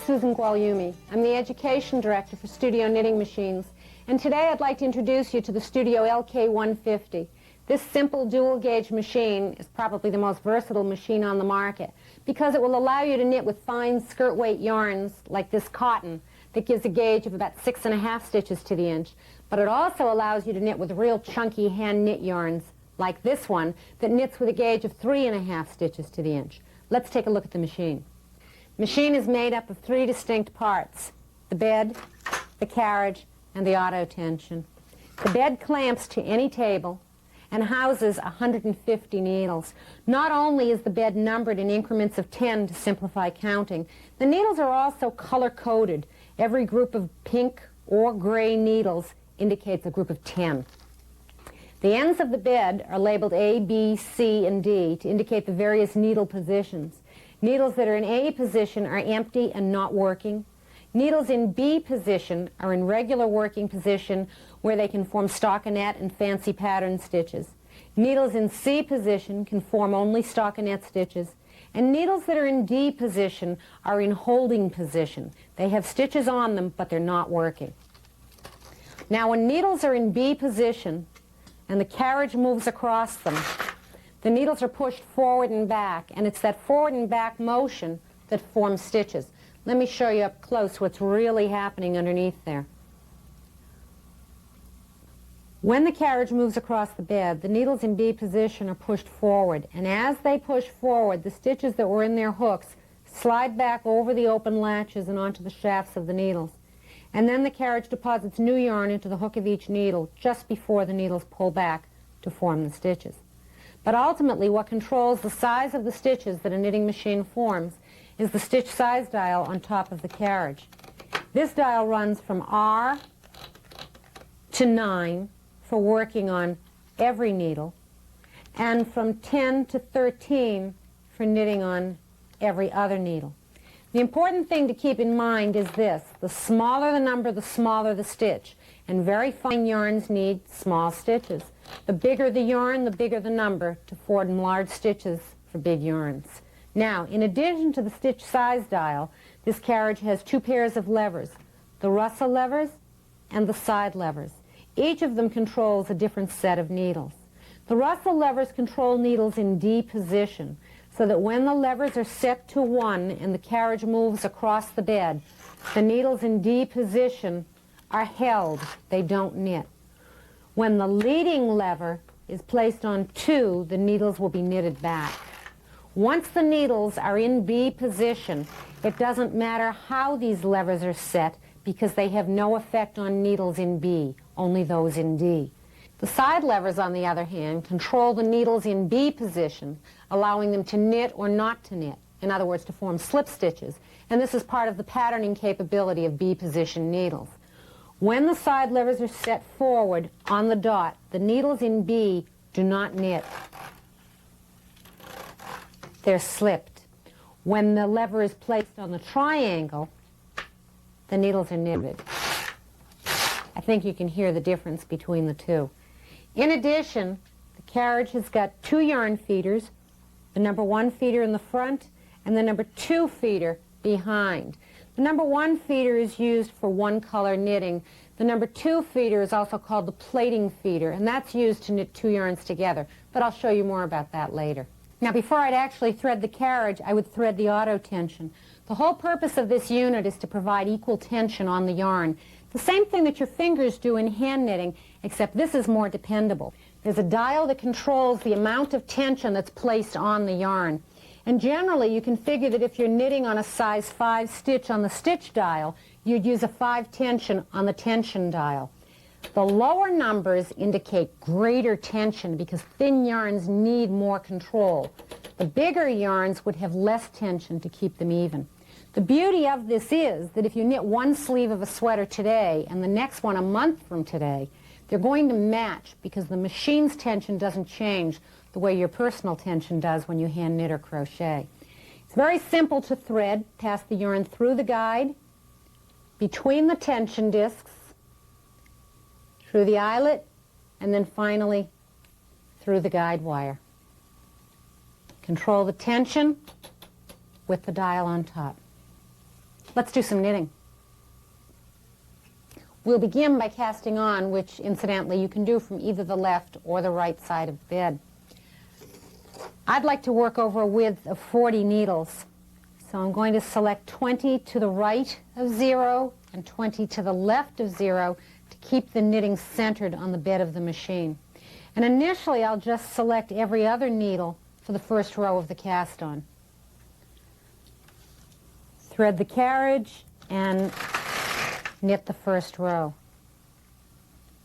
Susan Guagliumi. I'm the Education Director for Studio Knitting Machines, and today I'd like to introduce you to the MáQUINA. This simple dual-gauge machine is probably the most versatile machine on the market because it will allow you to knit with fine skirt-weight yarns like this cotton that gives a gauge of about 6.5 stitches to the inch, but it also allows you to knit with real chunky hand-knit yarns like this one that knits with a gauge of 3.5 stitches to the inch. Let's take a look at the machine. The machine is made up of 3 distinct parts: the bed, the carriage, and the auto tension. The bed clamps to any table and houses 150 needles. Not only is the bed numbered in increments of 10 to simplify counting, the needles are also color-coded. Every group of pink or gray needles indicates a group of 10. The ends of the bed are labeled A, B, C, and D to indicate the various needle positions. Needles that are in A position are empty and not working. Needles in B position are in regular working position where they can form stockinette and fancy pattern stitches. Needles in C position can form only stockinette stitches. And needles that are in D position are in holding position. They have stitches on them, but they're not working. Now, when needles are in B position and the carriage moves across them, the needles are pushed forward and back, and it's that forward and back motion that forms stitches. Let me show you up close what's really happening underneath there. When the carriage moves across the bed, the needles in B position are pushed forward, and as they push forward, the stitches that were in their hooks slide back over the open latches and onto the shafts of the needles. And then the carriage deposits new yarn into the hook of each needle just before the needles pull back to form the stitches. But ultimately, what controls the size of the stitches that a knitting machine forms is the stitch size dial on top of the carriage. This dial runs from R to 9 for working on every needle, and from 10 to 13 for knitting on every other needle. The important thing to keep in mind is this: the smaller the number, the smaller the stitch, and very fine yarns need small stitches. The bigger the yarn, the bigger the number to form large stitches for big yarns. Now, in addition to the stitch size dial, this carriage has 2 pairs of levers, the Russell levers and the side levers. Each of them controls a different set of needles. The Russell levers control needles in D position, so that when the levers are set to 1 and the carriage moves across the bed, the needles in D position are held, they don't knit. When the leading lever is placed on 2, the needles will be knitted back. Once the needles are in B position, it doesn't matter how these levers are set because they have no effect on needles in B, only those in D. The side levers, on the other hand, control the needles in B position, allowing them to knit or not to knit, in other words, to form slip stitches, and this is part of the patterning capability of B position needles. When the side levers are set forward on the dot, the needles in B do not knit. They're slipped. When the lever is placed on the triangle, the needles are knitted. I think you can hear the difference between the two. In addition, the carriage has got 2 yarn feeders, the number 1 feeder in the front and the number 2 feeder behind. The number 1 feeder is used for one color knitting. The number 2 feeder is also called the plating feeder, and that's used to knit 2 yarns together, but I'll show you more about that later. Now, before I'd actually thread the carriage, I would thread the auto tension. The whole purpose of this unit is to provide equal tension on the yarn. The same thing that your fingers do in hand knitting, except this is more dependable. There's a dial that controls the amount of tension that's placed on the yarn. And generally, you can figure that if you're knitting on a size 5 stitch on the stitch dial, you'd use a 5 tension on the tension dial. The lower numbers indicate greater tension because thin yarns need more control. The bigger yarns would have less tension to keep them even. The beauty of this is that if you knit one sleeve of a sweater today and the next one a month from today, they're going to match because the machine's tension doesn't change the way your personal tension does when you hand knit or crochet. It's very simple to thread. Pass the yarn through the guide, between the tension discs, through the eyelet, and then finally through the guide wire. Control the tension with the dial on top. Let's do some knitting. We'll begin by casting on, which incidentally you can do from either the left or the right side of the bed. I'd like to work over a width of 40 needles. So I'm going to select 20 to the right of 0 and 20 to the left of 0 to keep the knitting centered on the bed of the machine. And initially I'll just select every other needle for the first row of the cast on. Thread the carriage and knit the first row.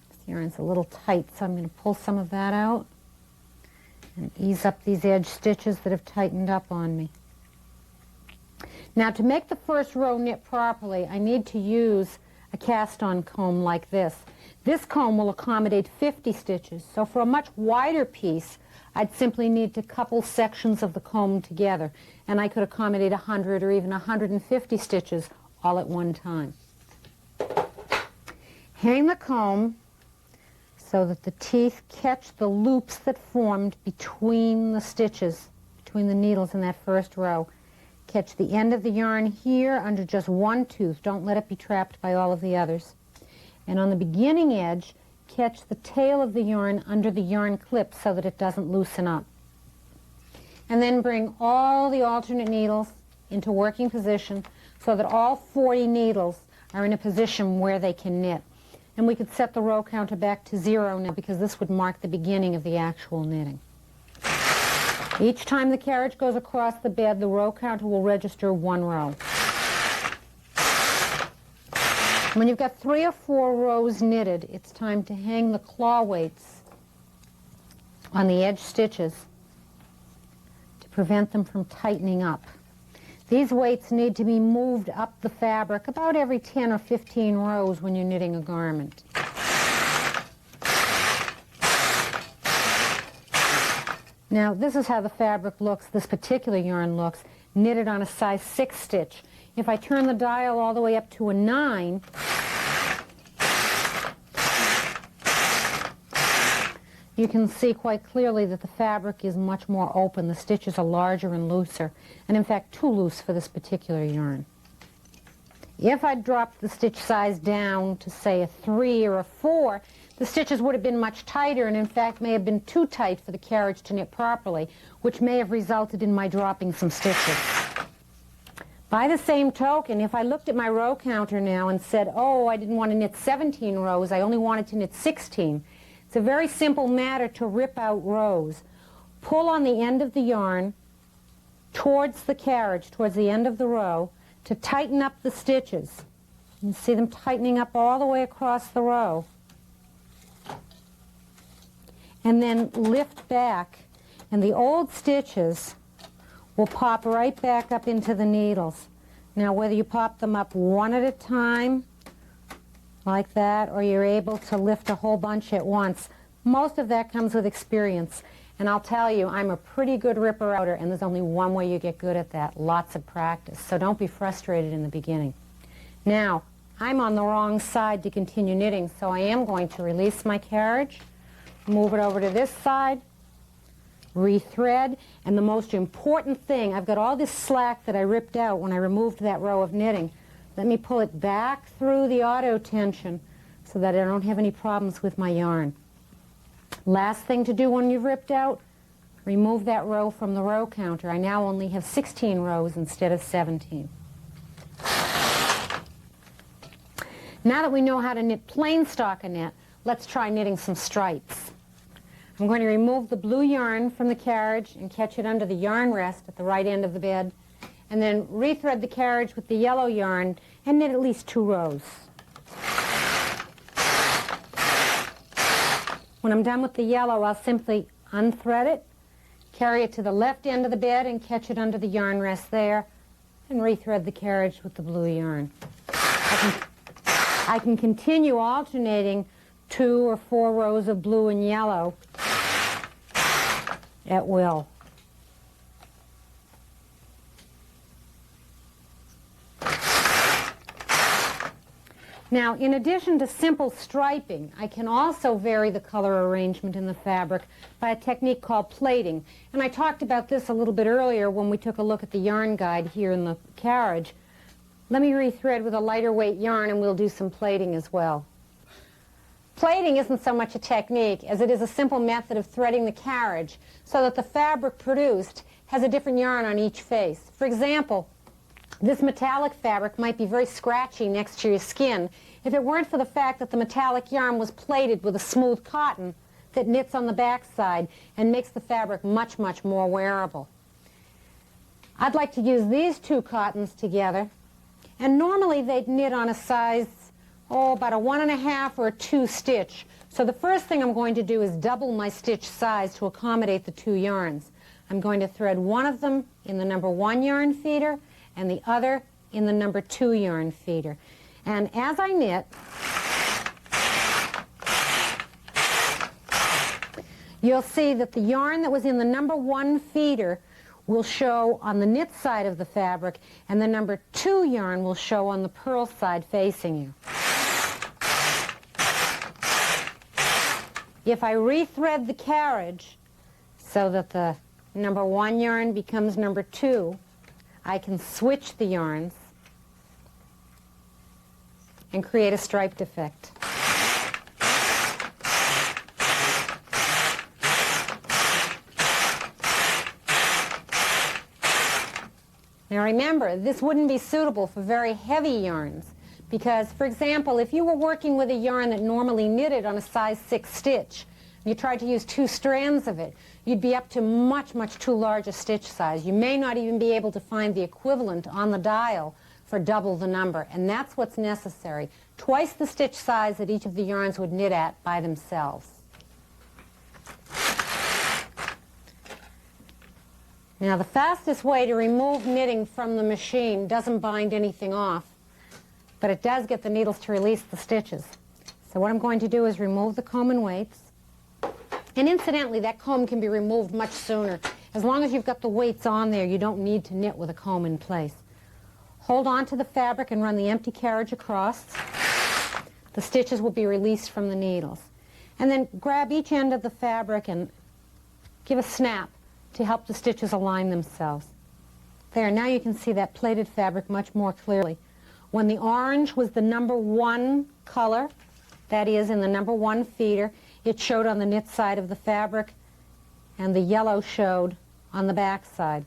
This yarn's a little tight, so I'm going to pull some of that out and ease up these edge stitches that have tightened up on me. Now, to make the first row knit properly, I need to use a cast-on comb like this. This comb will accommodate 50 stitches, so for a much wider piece, I'd simply need to couple sections of the comb together, and I could accommodate 100 or even 150 stitches all at one time. Hang the comb so that the teeth catch the loops that formed between the stitches, between the needles in that first row. Catch the end of the yarn here under just one tooth. Don't let it be trapped by all of the others. And on the beginning edge, catch the tail of the yarn under the yarn clip so that it doesn't loosen up. And then bring all the alternate needles into working position so that all 40 needles are in a position where they can knit. And we could set the row counter back to 0 now because this would mark the beginning of the actual knitting. Each time the carriage goes across the bed, the row counter will register 1 row. When you've got 3 or 4 rows knitted, it's time to hang the claw weights on the edge stitches to prevent them from tightening up. These weights need to be moved up the fabric about every 10 or 15 rows when you're knitting a garment. Now, this is how the fabric looks, this particular yarn looks, knitted on a size 6 stitch. If I turn the dial all the way up to a 9, you can see quite clearly that the fabric is much more open. The stitches are larger and looser, and in fact too loose for this particular yarn. If I dropped the stitch size down to, say, a 3 or a 4, the stitches would have been much tighter and in fact may have been too tight for the carriage to knit properly, which may have resulted in my dropping some stitches. By the same token, if I looked at my row counter now and said, oh, I didn't want to knit 17 rows, I only wanted to knit 16, it's a very simple matter to rip out rows. Pull on the end of the yarn towards the carriage, towards the end of the row, to tighten up the stitches. You see them tightening up all the way across the row. And then lift back, and the old stitches will pop right back up into the needles. Now, whether you pop them up one at a time, like that, or you're able to lift a whole bunch at once, most of that comes with experience. And I'll tell you, I'm a pretty good ripper-outer, and there's only one way you get good at that, lots of practice. So don't be frustrated in the beginning. Now, I'm on the wrong side to continue knitting, so I am going to release my carriage, move it over to this side, rethread, and the most important thing, I've got all this slack that I ripped out when I removed that row of knitting. Let me pull it back through the auto tension so that I don't have any problems with my yarn. Last thing to do when you've ripped out, remove that row from the row counter. I now only have 16 rows instead of 17. Now that we know how to knit plain stockinette, let's try knitting some stripes. I'm going to remove the blue yarn from the carriage and catch it under the yarn rest at the right end of the bed, and then rethread the carriage with the yellow yarn and knit at least 2 rows. When I'm done with the yellow, I'll simply unthread it, carry it to the left end of the bed and catch it under the yarn rest there, and rethread the carriage with the blue yarn. I can continue alternating 2 or 4 rows of blue and yellow at will. Now, in addition to simple striping, I can also vary the color arrangement in the fabric by a technique called plaiting. And I talked about this a little bit earlier when we took a look at the yarn guide here in the carriage. Let me rethread with a lighter weight yarn and we'll do some plaiting as well. Plaiting isn't so much a technique as it is a simple method of threading the carriage so that the fabric produced has a different yarn on each face. For example, this metallic fabric might be very scratchy next to your skin if it weren't for the fact that the metallic yarn was plaited with a smooth cotton that knits on the back side and makes the fabric much, much more wearable. I'd like to use these two cottons together, and normally they'd knit on a size, about a 1.5 or a 2 stitch. So the first thing I'm going to do is double my stitch size to accommodate the two yarns. I'm going to thread one of them in the number 1 yarn feeder and the other in the number 2 yarn feeder. And as I knit, you'll see that the yarn that was in the number 1 feeder will show on the knit side of the fabric, and the number 2 yarn will show on the purl side facing you. If I rethread the carriage so that the number 1 yarn becomes number 2, I can switch the yarns and create a striped effect. Now remember, this wouldn't be suitable for very heavy yarns because, for example, if you were working with a yarn that normally knitted on a size 6 stitch, and you tried to use 2 strands of it, you'd be up to much, much too large a stitch size. You may not even be able to find the equivalent on the dial for double the number, and that's what's necessary. Twice the stitch size that each of the yarns would knit at by themselves. Now the fastest way to remove knitting from the machine doesn't bind anything off, but it does get the needles to release the stitches. So what I'm going to do is remove the comb and weights. And incidentally, that comb can be removed much sooner. As long as you've got the weights on there, you don't need to knit with a comb in place. Hold on to the fabric and run the empty carriage across. The stitches will be released from the needles. And then grab each end of the fabric and give a snap to help the stitches align themselves. There, now you can see that plaited fabric much more clearly. When the orange was the number 1 color, that is in the number 1 feeder, it showed on the knit side of the fabric, and the yellow showed on the back side.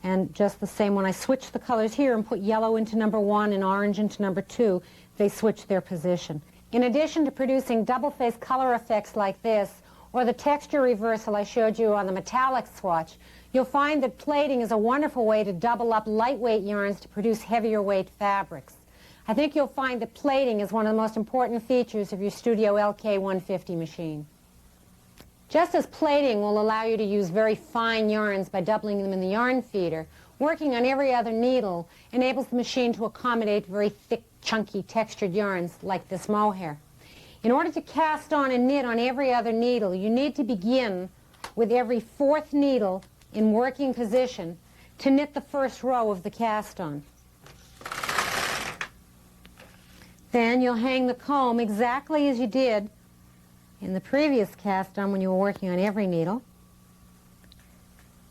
And just the same, when I switch the colors here and put yellow into number 1 and orange into number 2, they switch their position. In addition to producing double-faced color effects like this, or the texture reversal I showed you on the metallic swatch, you'll find that plaiting is a wonderful way to double up lightweight yarns to produce heavier weight fabrics. I think you'll find that plaiting is one of the most important features of your Studio LK150 machine. Just as plaiting will allow you to use very fine yarns by doubling them in the yarn feeder, working on every other needle enables the machine to accommodate very thick, chunky, textured yarns like this mohair. In order to cast on and knit on every other needle, you need to begin with every 4th needle in working position to knit the first row of the cast on. Then you'll hang the comb exactly as you did in the previous cast on when you were working on every needle.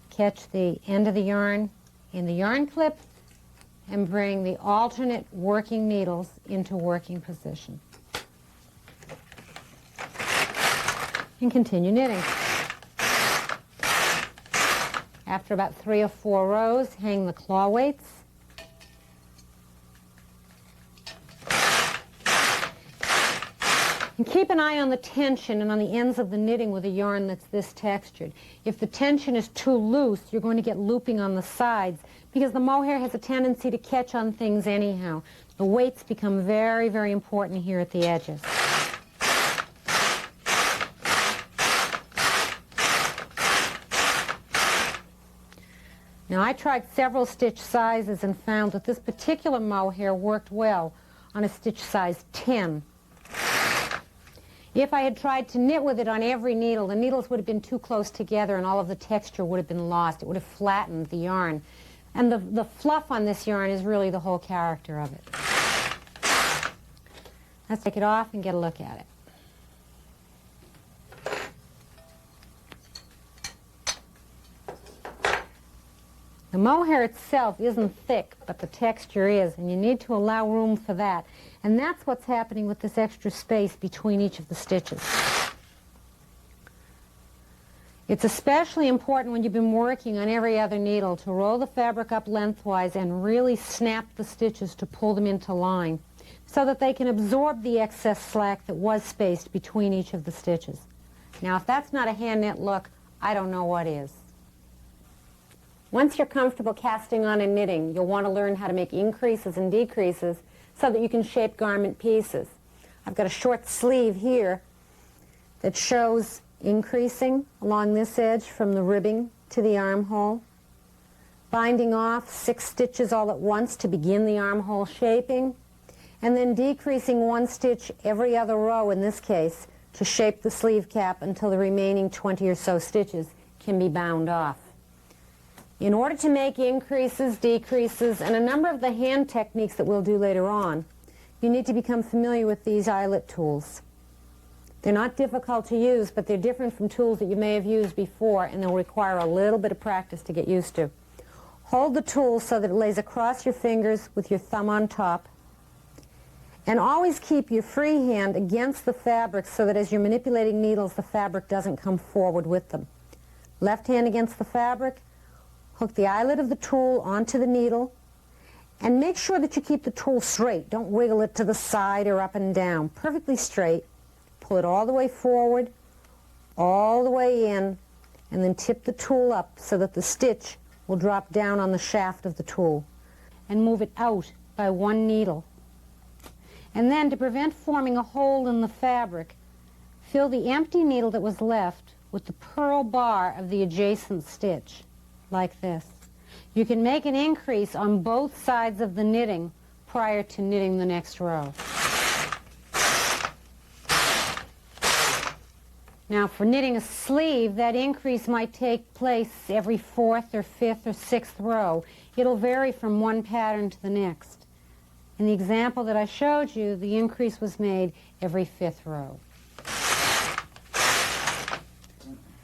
Catch the end of the yarn in the yarn clip and bring the alternate working needles into working position. And continue knitting. After about 3 or 4 rows, hang the claw weights. And keep an eye on the tension and on the ends of the knitting with a yarn that's this textured. If the tension is too loose, you're going to get looping on the sides because the mohair has a tendency to catch on things anyhow. The weights become very, very important here at the edges. Now, I tried several stitch sizes and found that this particular mohair worked well on a stitch size 10. If I had tried to knit with it on every needle, the needles would have been too close together and all of the texture would have been lost. It would have flattened the yarn. And the fluff on this yarn is really the whole character of it. Let's take it off and get a look at it. The mohair itself isn't thick, but the texture is, and you need to allow room for that. And that's what's happening with this extra space between each of the stitches. It's especially important when you've been working on every other needle to roll the fabric up lengthwise and really snap the stitches to pull them into line so that they can absorb the excess slack that was spaced between each of the stitches. Now, if that's not a hand knit look, I don't know what is. Once you're comfortable casting on and knitting, you'll want to learn how to make increases and decreases so that you can shape garment pieces. I've got a short sleeve here that shows increasing along this edge from the ribbing to the armhole, binding off 6 stitches all at once to begin the armhole shaping, and then decreasing 1 stitch every other row in this case to shape the sleeve cap until the remaining 20 or so stitches can be bound off. In order to make increases, decreases, and a number of the hand techniques that we'll do later on, you need to become familiar with these eyelet tools. They're not difficult to use, but they're different from tools that you may have used before, and they'll require a little bit of practice to get used to. Hold the tool so that it lays across your fingers with your thumb on top, and always keep your free hand against the fabric so that as you're manipulating needles, the fabric doesn't come forward with them. Left hand against the fabric, hook the eyelet of the tool onto the needle, and make sure that you keep the tool straight. Don't wiggle it to the side or up and down. Perfectly straight. Pull it all the way forward, all the way in, and then tip the tool up so that the stitch will drop down on the shaft of the tool. And move it out by 1 needle. And then, to prevent forming a hole in the fabric, fill the empty needle that was left with the purl bar of the adjacent stitch, like this. You can make an increase on both sides of the knitting prior to knitting the next row. Now, for knitting a sleeve, that increase might take place every 4th or 5th or 6th row. It'll vary from one pattern to the next. In the example that I showed you, the increase was made every 5th row.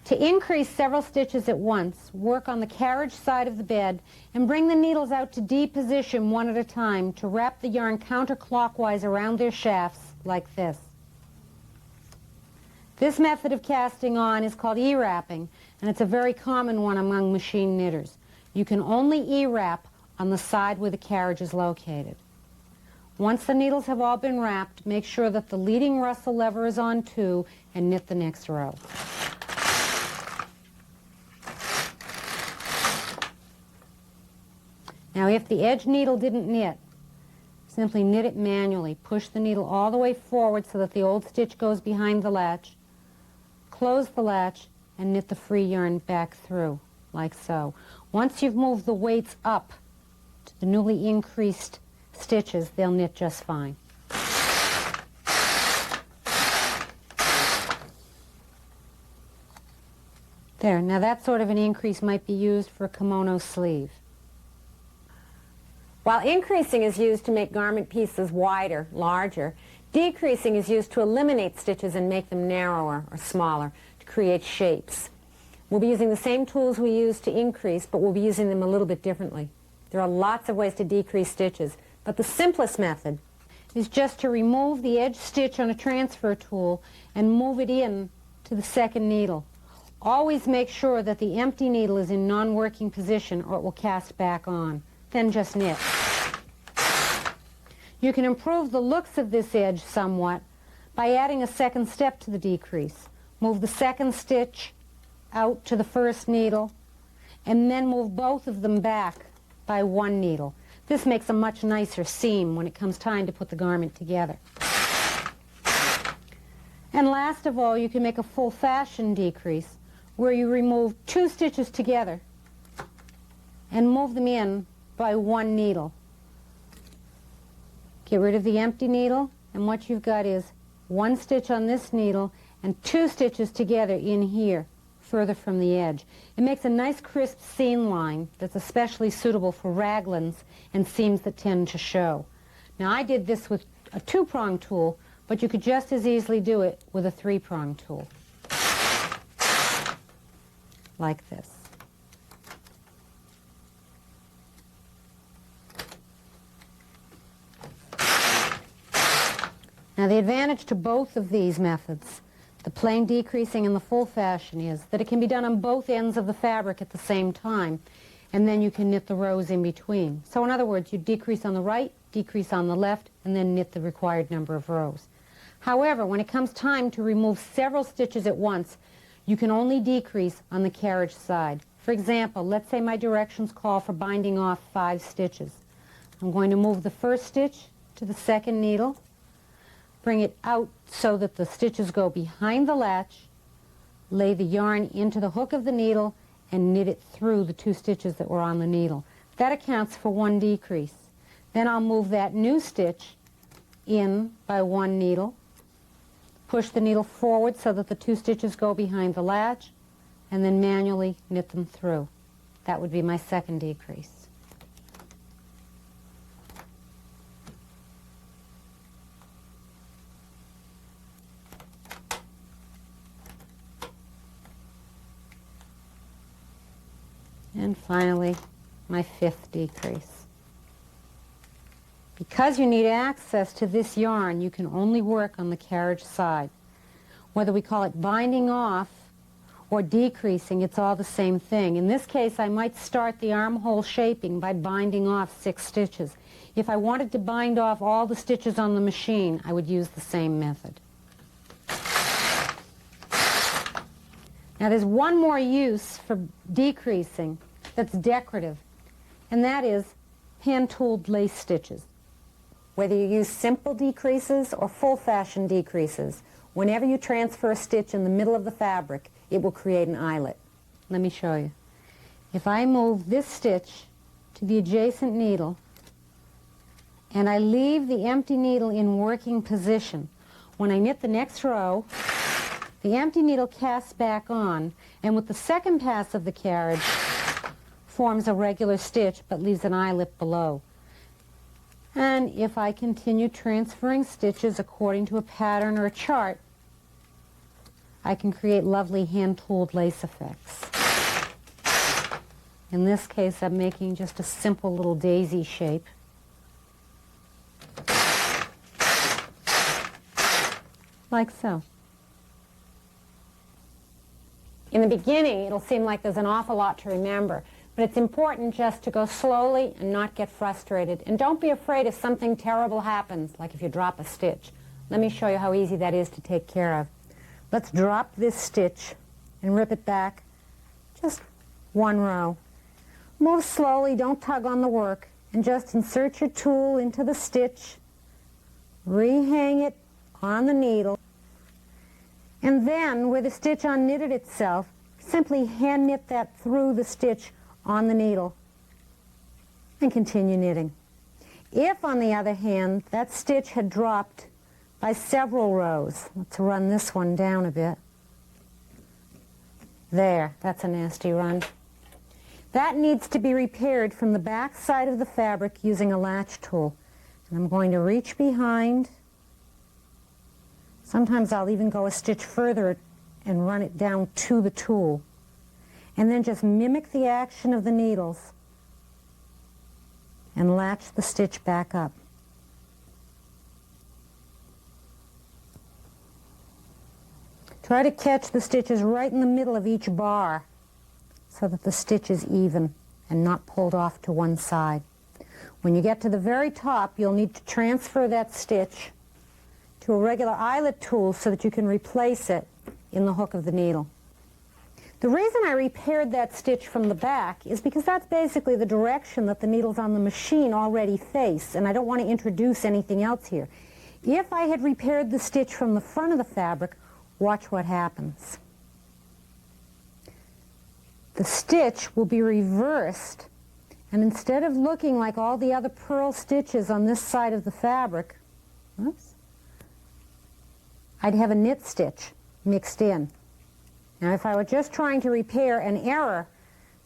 To increase several stitches at once, work on the carriage side of the bed and bring the needles out to D position one at a time to wrap the yarn counterclockwise around their shafts like this. This method of casting on is called E-wrapping, and it's a very common one among machine knitters. You can only E-wrap on the side where the carriage is located. Once the needles have all been wrapped, make sure that the leading Russell lever is on too, and knit the next row. Now, if the edge needle didn't knit, simply knit it manually. Push the needle all the way forward so that the old stitch goes behind the latch. Close the latch and knit the free yarn back through, like so. Once you've moved the weights up to the newly increased stitches, they'll knit just fine. There, now that sort of an increase might be used for a kimono sleeve. While increasing is used to make garment pieces wider, larger, decreasing is used to eliminate stitches and make them narrower or smaller to create shapes. We'll be using the same tools we use to increase, but we'll be using them a little bit differently. There are lots of ways to decrease stitches, but the simplest method is just to remove the edge stitch on a transfer tool and move it in to the second needle. Always make sure that the empty needle is in non-working position or it will cast back on. Then just knit. You can improve the looks of this edge somewhat by adding a second step to the decrease. Move the second stitch out to the first needle and then move both of them back by 1 needle. This makes a much nicer seam when it comes time to put the garment together. And last of all, you can make a full-fashion decrease where you remove 2 stitches together and move them in by 1 needle. Get rid of the empty needle, and what you've got is 1 stitch on this needle and 2 stitches together in here, further from the edge. It makes a nice crisp seam line that's especially suitable for raglans and seams that tend to show. Now, I did this with a 2-prong tool, but you could just as easily do it with a 3-prong tool, like this. Now the advantage to both of these methods, the plain decreasing and the full fashion, is that it can be done on both ends of the fabric at the same time, and then you can knit the rows in between. So in other words, you decrease on the right, decrease on the left, and then knit the required number of rows. However, when it comes time to remove several stitches at once, you can only decrease on the carriage side. For example, let's say my directions call for binding off 5 stitches. I'm going to move the first stitch to the second needle, bring it out so that the stitches go behind the latch, lay the yarn into the hook of the needle, and knit it through the 2 stitches that were on the needle. That accounts for 1 decrease. Then I'll move that new stitch in by 1 needle, push the needle forward so that the 2 stitches go behind the latch, and then manually knit them through. That would be my second decrease. And finally, my 5th decrease. Because you need access to this yarn, you can only work on the carriage side. Whether we call it binding off or decreasing, it's all the same thing. In this case, I might start the armhole shaping by binding off 6 stitches. If I wanted to bind off all the stitches on the machine, I would use the same method. Now there's one more use for decreasing that's decorative, and that is hand-tooled lace stitches. Whether you use simple decreases or full-fashion decreases, whenever you transfer a stitch in the middle of the fabric, it will create an eyelet. Let me show you. If I move this stitch to the adjacent needle, and I leave the empty needle in working position, when I knit the next row, the empty needle casts back on, and with the second pass of the carriage, forms a regular stitch but leaves an eyelet below. And if I continue transferring stitches according to a pattern or a chart, I can create lovely hand-tooled lace effects. In this case, I'm making just a simple little daisy shape. Like so. In the beginning, it'll seem like there's an awful lot to remember, but it's important just to go slowly and not get frustrated. And don't be afraid if something terrible happens, like if you drop a stitch. Let me show you how easy that is to take care of. Let's drop this stitch and rip it back just 1 row. Move slowly, don't tug on the work, and just insert your tool into the stitch, rehang it on the needle, and then where the stitch unknitted itself, simply hand knit that through the stitch on the needle and continue knitting. If, on the other hand, that stitch had dropped by several rows, let's run this one down a bit. There, that's a nasty run. That needs to be repaired from the back side of the fabric using a latch tool. And I'm going to reach behind. Sometimes I'll even go a stitch further and run it down to the tool. And then just mimic the action of the needles and latch the stitch back up. Try to catch the stitches right in the middle of each bar so that the stitch is even and not pulled off to one side. When you get to the very top, you'll need to transfer that stitch to a regular eyelet tool so that you can replace it in the hook of the needle. The reason I repaired that stitch from the back is because that's basically the direction that the needles on the machine already face, and I don't want to introduce anything else here. If I had repaired the stitch from the front of the fabric, watch what happens. The stitch will be reversed, and instead of looking like all the other purl stitches on this side of the fabric, oops, I'd have a knit stitch mixed in. Now, if I were just trying to repair an error,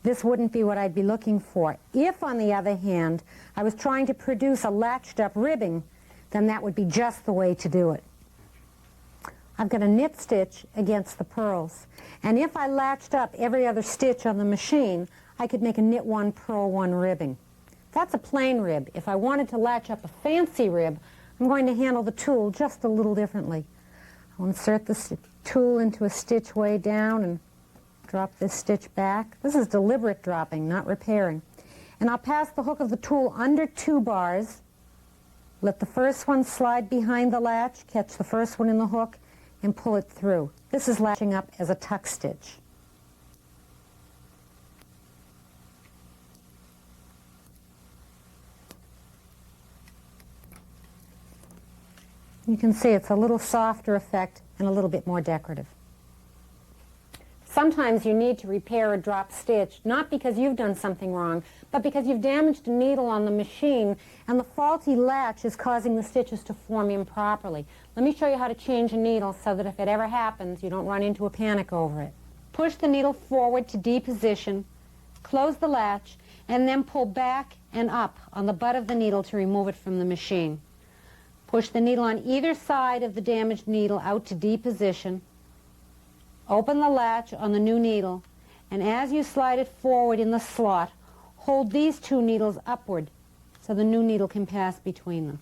this wouldn't be what I'd be looking for. If, on the other hand, I was trying to produce a latched up ribbing, then that would be just the way to do it. I've got a knit stitch against the purls. And if I latched up every other stitch on the machine, I could make a knit 1, purl 1 ribbing. That's a plain rib. If I wanted to latch up a fancy rib, I I'm going to handle the tool just a little differently. I'll insert the tool into a stitch way down and drop this stitch back. This is deliberate dropping, not repairing. And I'll pass the hook of the tool under 2 bars, let the first one slide behind the latch, catch the first one in the hook, and pull it through. This is latching up as a tuck stitch. You can see it's a little softer effect and a little bit more decorative. Sometimes you need to repair a dropped stitch, not because you've done something wrong, but because you've damaged a needle on the machine and the faulty latch is causing the stitches to form improperly. Let me show you how to change a needle so that if it ever happens, you don't run into a panic over it. Push the needle forward to D position, close the latch, and then pull back and up on the butt of the needle to remove it from the machine. Push the needle on either side of the damaged needle out to D position. Open the latch on the new needle, and as you slide it forward in the slot, hold these 2 needles upward so the new needle can pass between them.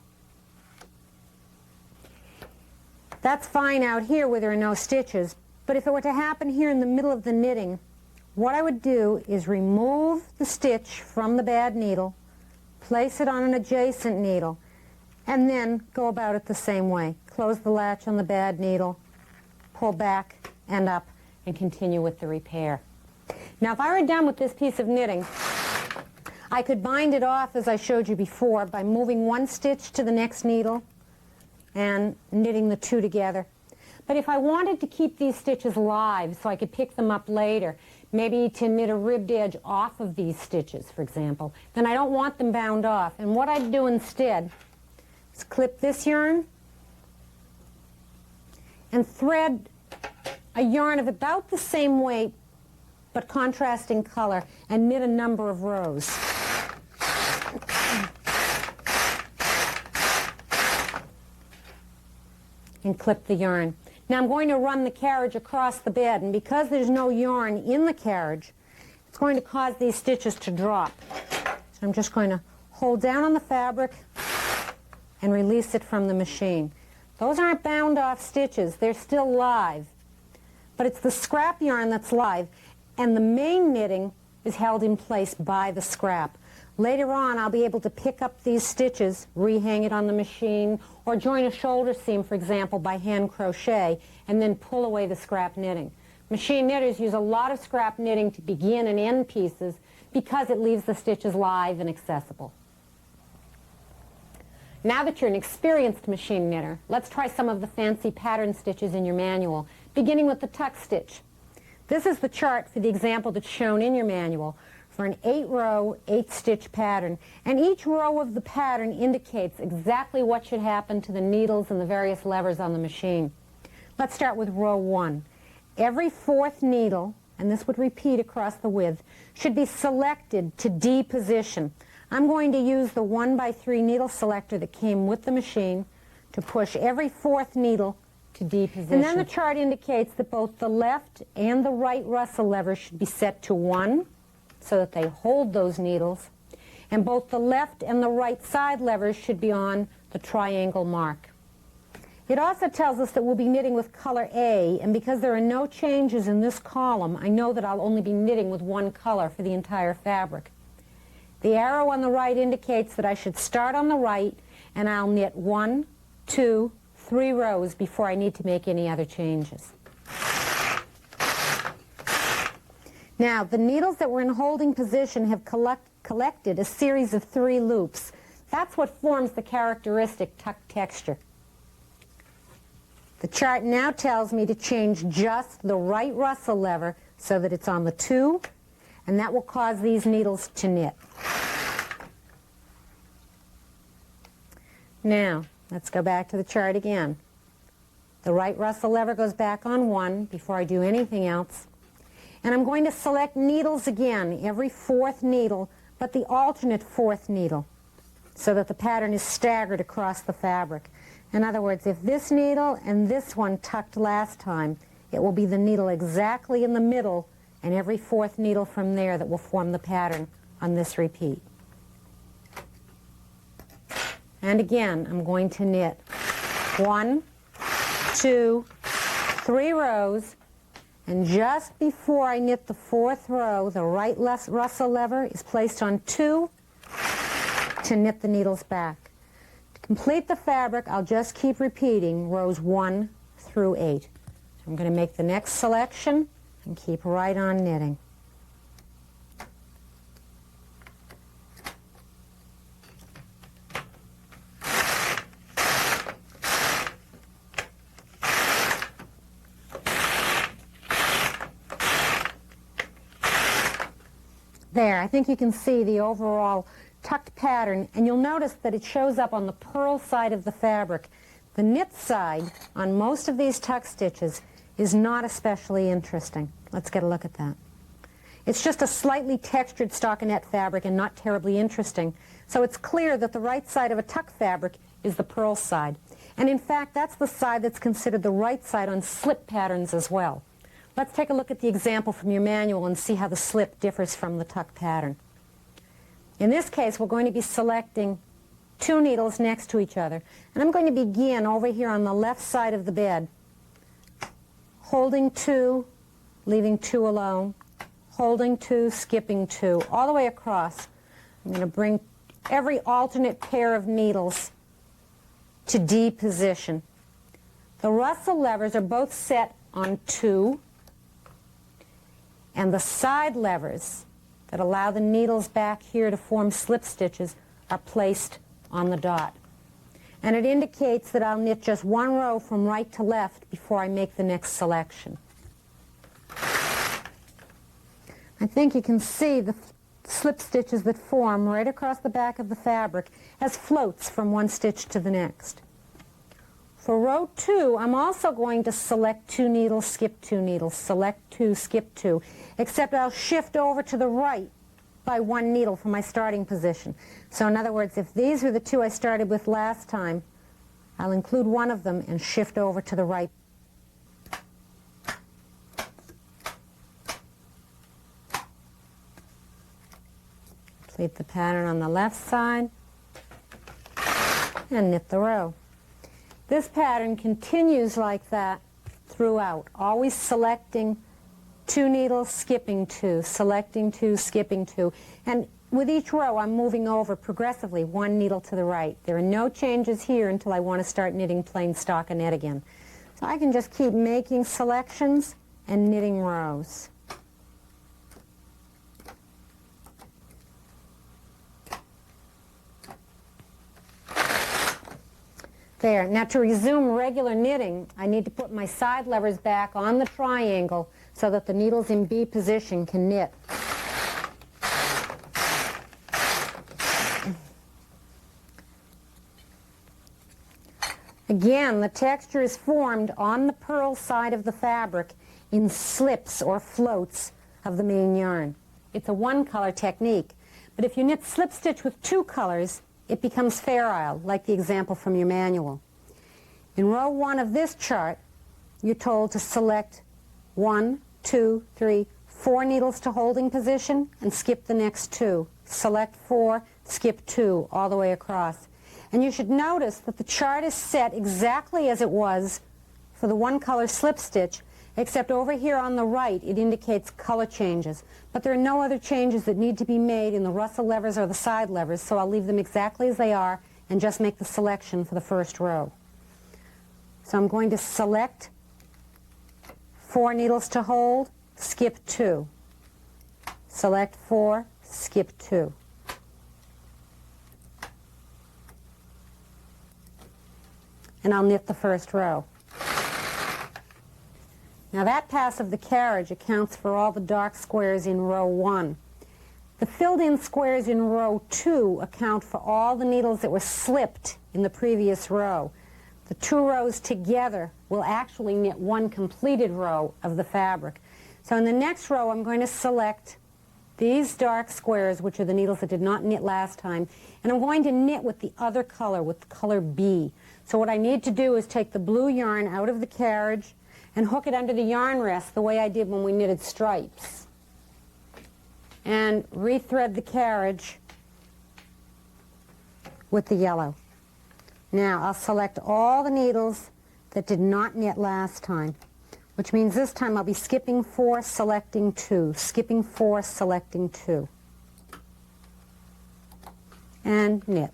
That's fine out here where there are no stitches, but if it were to happen here in the middle of the knitting, what I would do is remove the stitch from the bad needle, place it on an adjacent needle, and then go about it the same way. Close the latch on the bad needle, pull back and up, and continue with the repair. Now, if I were done with this piece of knitting, I could bind it off as I showed you before by moving 1 stitch to the next needle and knitting the 2 together. But if I wanted to keep these stitches live so I could pick them up later, maybe to knit a ribbed edge off of these stitches, for example, then I don't want them bound off. And what I'd do instead is clip this yarn and thread a yarn of about the same weight but contrasting color and knit a number of rows. And clip the yarn. Now I'm going to run the carriage across the bed, and because there's no yarn in the carriage, it's going to cause these stitches to drop. So I'm just going to hold down on the fabric and release it from the machine. Those aren't bound off stitches, they're still live. But it's the scrap yarn that's live, and the main knitting is held in place by the scrap. Later on, I'll be able to pick up these stitches, rehang it on the machine, or join a shoulder seam, for example, by hand crochet, and then pull away the scrap knitting. Machine knitters use a lot of scrap knitting to begin and end pieces because it leaves the stitches live and accessible. Now that you're an experienced machine knitter, let's try some of the fancy pattern stitches in your manual, beginning with the tuck stitch. This is the chart for the example that's shown in your manual for an 8-row, 8-stitch pattern, and each row of the pattern indicates exactly what should happen to the needles and the various levers on the machine. Let's start with row 1. Every 4th needle, and this would repeat across the width, should be selected to D position. I'm going to use the 1x3 needle selector that came with the machine to push every 4th needle to D position. And then the chart indicates that both the left and the right Russell levers should be set to 1 so that they hold those needles, and both the left and the right side levers should be on the triangle mark. It also tells us that we'll be knitting with color A, and because there are no changes in this column, I know that I'll only be knitting with one color for the entire fabric. The arrow on the right indicates that I should start on the right, and I'll knit 1, 2, 3 rows before I need to make any other changes. Now, the needles that were in holding position have collected a series of 3 loops. That's what forms the characteristic tuck texture. The chart now tells me to change just the right Russell lever so that it's on the 2, and that will cause these needles to knit. Now, let's go back to the chart again. The right Russell lever goes back on 1 before I do anything else. And I'm going to select needles again, every 4th needle, but the alternate 4th needle, so that the pattern is staggered across the fabric. In other words, if this needle and this one tucked last time, it will be the needle exactly in the middle and every 4th needle from there that will form the pattern on this repeat. And again, I'm going to knit 1, 2, 3 rows, and just before I knit the 4th row, the right Russell lever is placed on 2 to knit the needles back. To complete the fabric, I'll just keep repeating rows 1 through 8. So I'm going to make the next selection and keep right on knitting. There, I think you can see the overall tucked pattern, and you'll notice that it shows up on the purl side of the fabric. The knit side on most of these tuck stitches is not especially interesting. Let's get a look at that. It's just a slightly textured stockinette fabric and not terribly interesting, so it's clear that the right side of a tuck fabric is the purl side. And in fact, that's the side that's considered the right side on slip patterns as well. Let's take a look at the example from your manual and see how the slip differs from the tuck pattern. In this case, we're going to be selecting 2 needles next to each other. And I'm going to begin over here on the left side of the bed, holding 2, leaving 2 alone, holding 2, skipping 2, all the way across. I'm going to bring every alternate pair of needles to D position. The Russell levers are both set on 2, and the side levers that allow the needles back here to form slip stitches are placed on the dot. And it indicates that I'll knit just 1 row from right to left before I make the next selection. I think you can see the slip stitches that form right across the back of the fabric as floats from one stitch to the next. For row 2, I'm also going to select 2 needles, skip 2 needles, select 2, skip 2, except I'll shift over to the right by 1 needle from my starting position. So in other words, if these are the 2 I started with last time, I'll include one of them and shift over to the right. Complete the pattern on the left side and knit the row. This pattern continues like that throughout, always selecting 2 needles, skipping 2, selecting 2, skipping 2. And with each row, I'm moving over progressively 1 needle to the right. There are no changes here until I want to start knitting plain stockinette again. So I can just keep making selections and knitting rows. There. Now to resume regular knitting, I need to put my side levers back on the triangle so that the needles in B position can knit. Again, the texture is formed on the purl side of the fabric in slips or floats of the main yarn. It's a 1-color technique, but if you knit slip stitch with 2 colors, it becomes Fair Isle, like the example from your manual. In row 1 of this chart, you're told to select 1, 2, 3, 4 needles to holding position and skip the next 2. Select 4, skip 2, all the way across. And you should notice that the chart is set exactly as it was for the 1-color slip stitch, except over here on the right it indicates color changes. But there are no other changes that need to be made in the Russell levers or the side levers, so I'll leave them exactly as they are and just make the selection for the first row. So I'm going to select 4 needles to hold, skip 2. Select 4, skip 2. And I'll knit the first row. Now that pass of the carriage accounts for all the dark squares in row 1. The filled-in squares in row 2 account for all the needles that were slipped in the previous row. The 2 rows together will actually knit 1 completed row of the fabric. So in the next row, I'm going to select these dark squares, which are the needles that did not knit last time, and I'm going to knit with the other color, with the color B. So what I need to do is take the blue yarn out of the carriage and hook it under the yarn rest the way I did when we knitted stripes. And rethread the carriage with the yellow. Now I'll select all the needles that did not knit last time, which means this time I'll be skipping 4, selecting 2, skipping 4, selecting 2, and knit.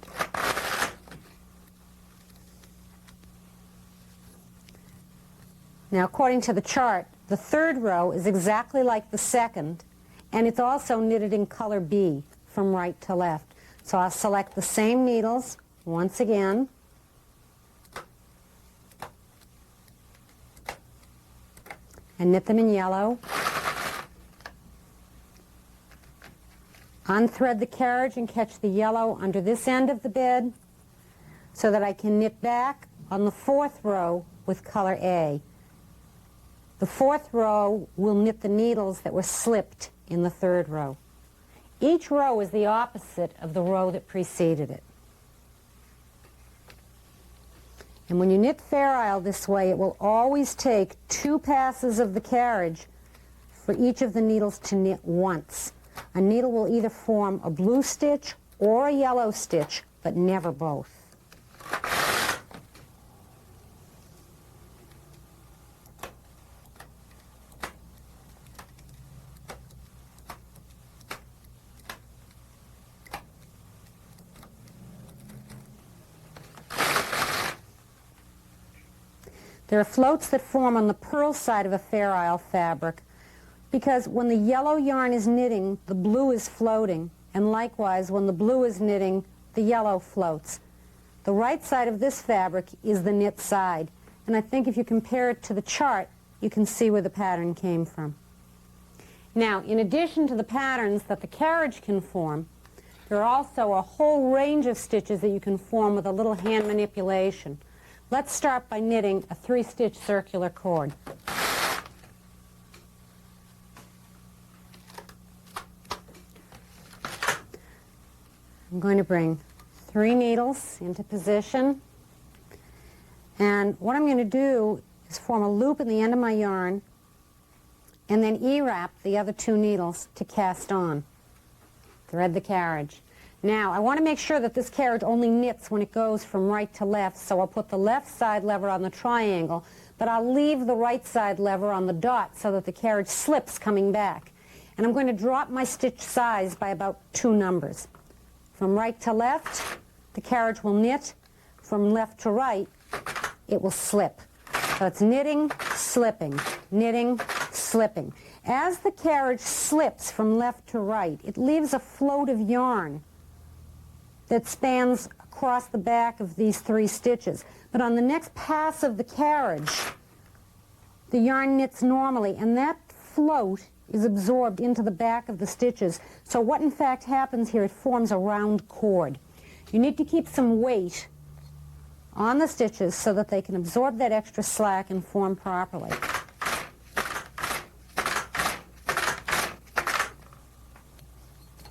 Now, according to the chart, the third row is exactly like the second, and it's also knitted in color B from right to left. So I'll select the same needles once again, and knit them in yellow. Unthread the carriage and catch the yellow under this end of the bed so that I can knit back on the fourth row with color A. The fourth row will knit the needles that were slipped in the third row. Each row is the opposite of the row that preceded it. And when you knit Fair Isle this way, it will always take 2 passes of the carriage for each of the needles to knit once. A needle will either form a blue stitch or a yellow stitch, but never both. There are floats that form on the purl side of a Fair Isle fabric because when the yellow yarn is knitting, the blue is floating, and likewise when the blue is knitting, the yellow floats. The right side of this fabric is the knit side, and I think if you compare it to the chart, you can see where the pattern came from. Now, in addition to the patterns that the carriage can form, there are also a whole range of stitches that you can form with a little hand manipulation. Let's start by knitting a 3-stitch circular cord. I'm going to bring 3 needles into position, and what I'm going to do is form a loop in the end of my yarn and then E-wrap the other 2 needles to cast on. Thread the carriage. Now, I want to make sure that this carriage only knits when it goes from right to left, so I'll put the left side lever on the triangle, but I'll leave the right side lever on the dot so that the carriage slips coming back. And I'm going to drop my stitch size by about 2 numbers. From right to left, the carriage will knit. From left to right, it will slip. So it's knitting, slipping, knitting, slipping. As the carriage slips from left to right, it leaves a float of yarn that spans across the back of these 3 stitches. But on the next pass of the carriage, the yarn knits normally, and that float is absorbed into the back of the stitches. So what in fact happens here, it forms a round cord. You need to keep some weight on the stitches so that they can absorb that extra slack and form properly.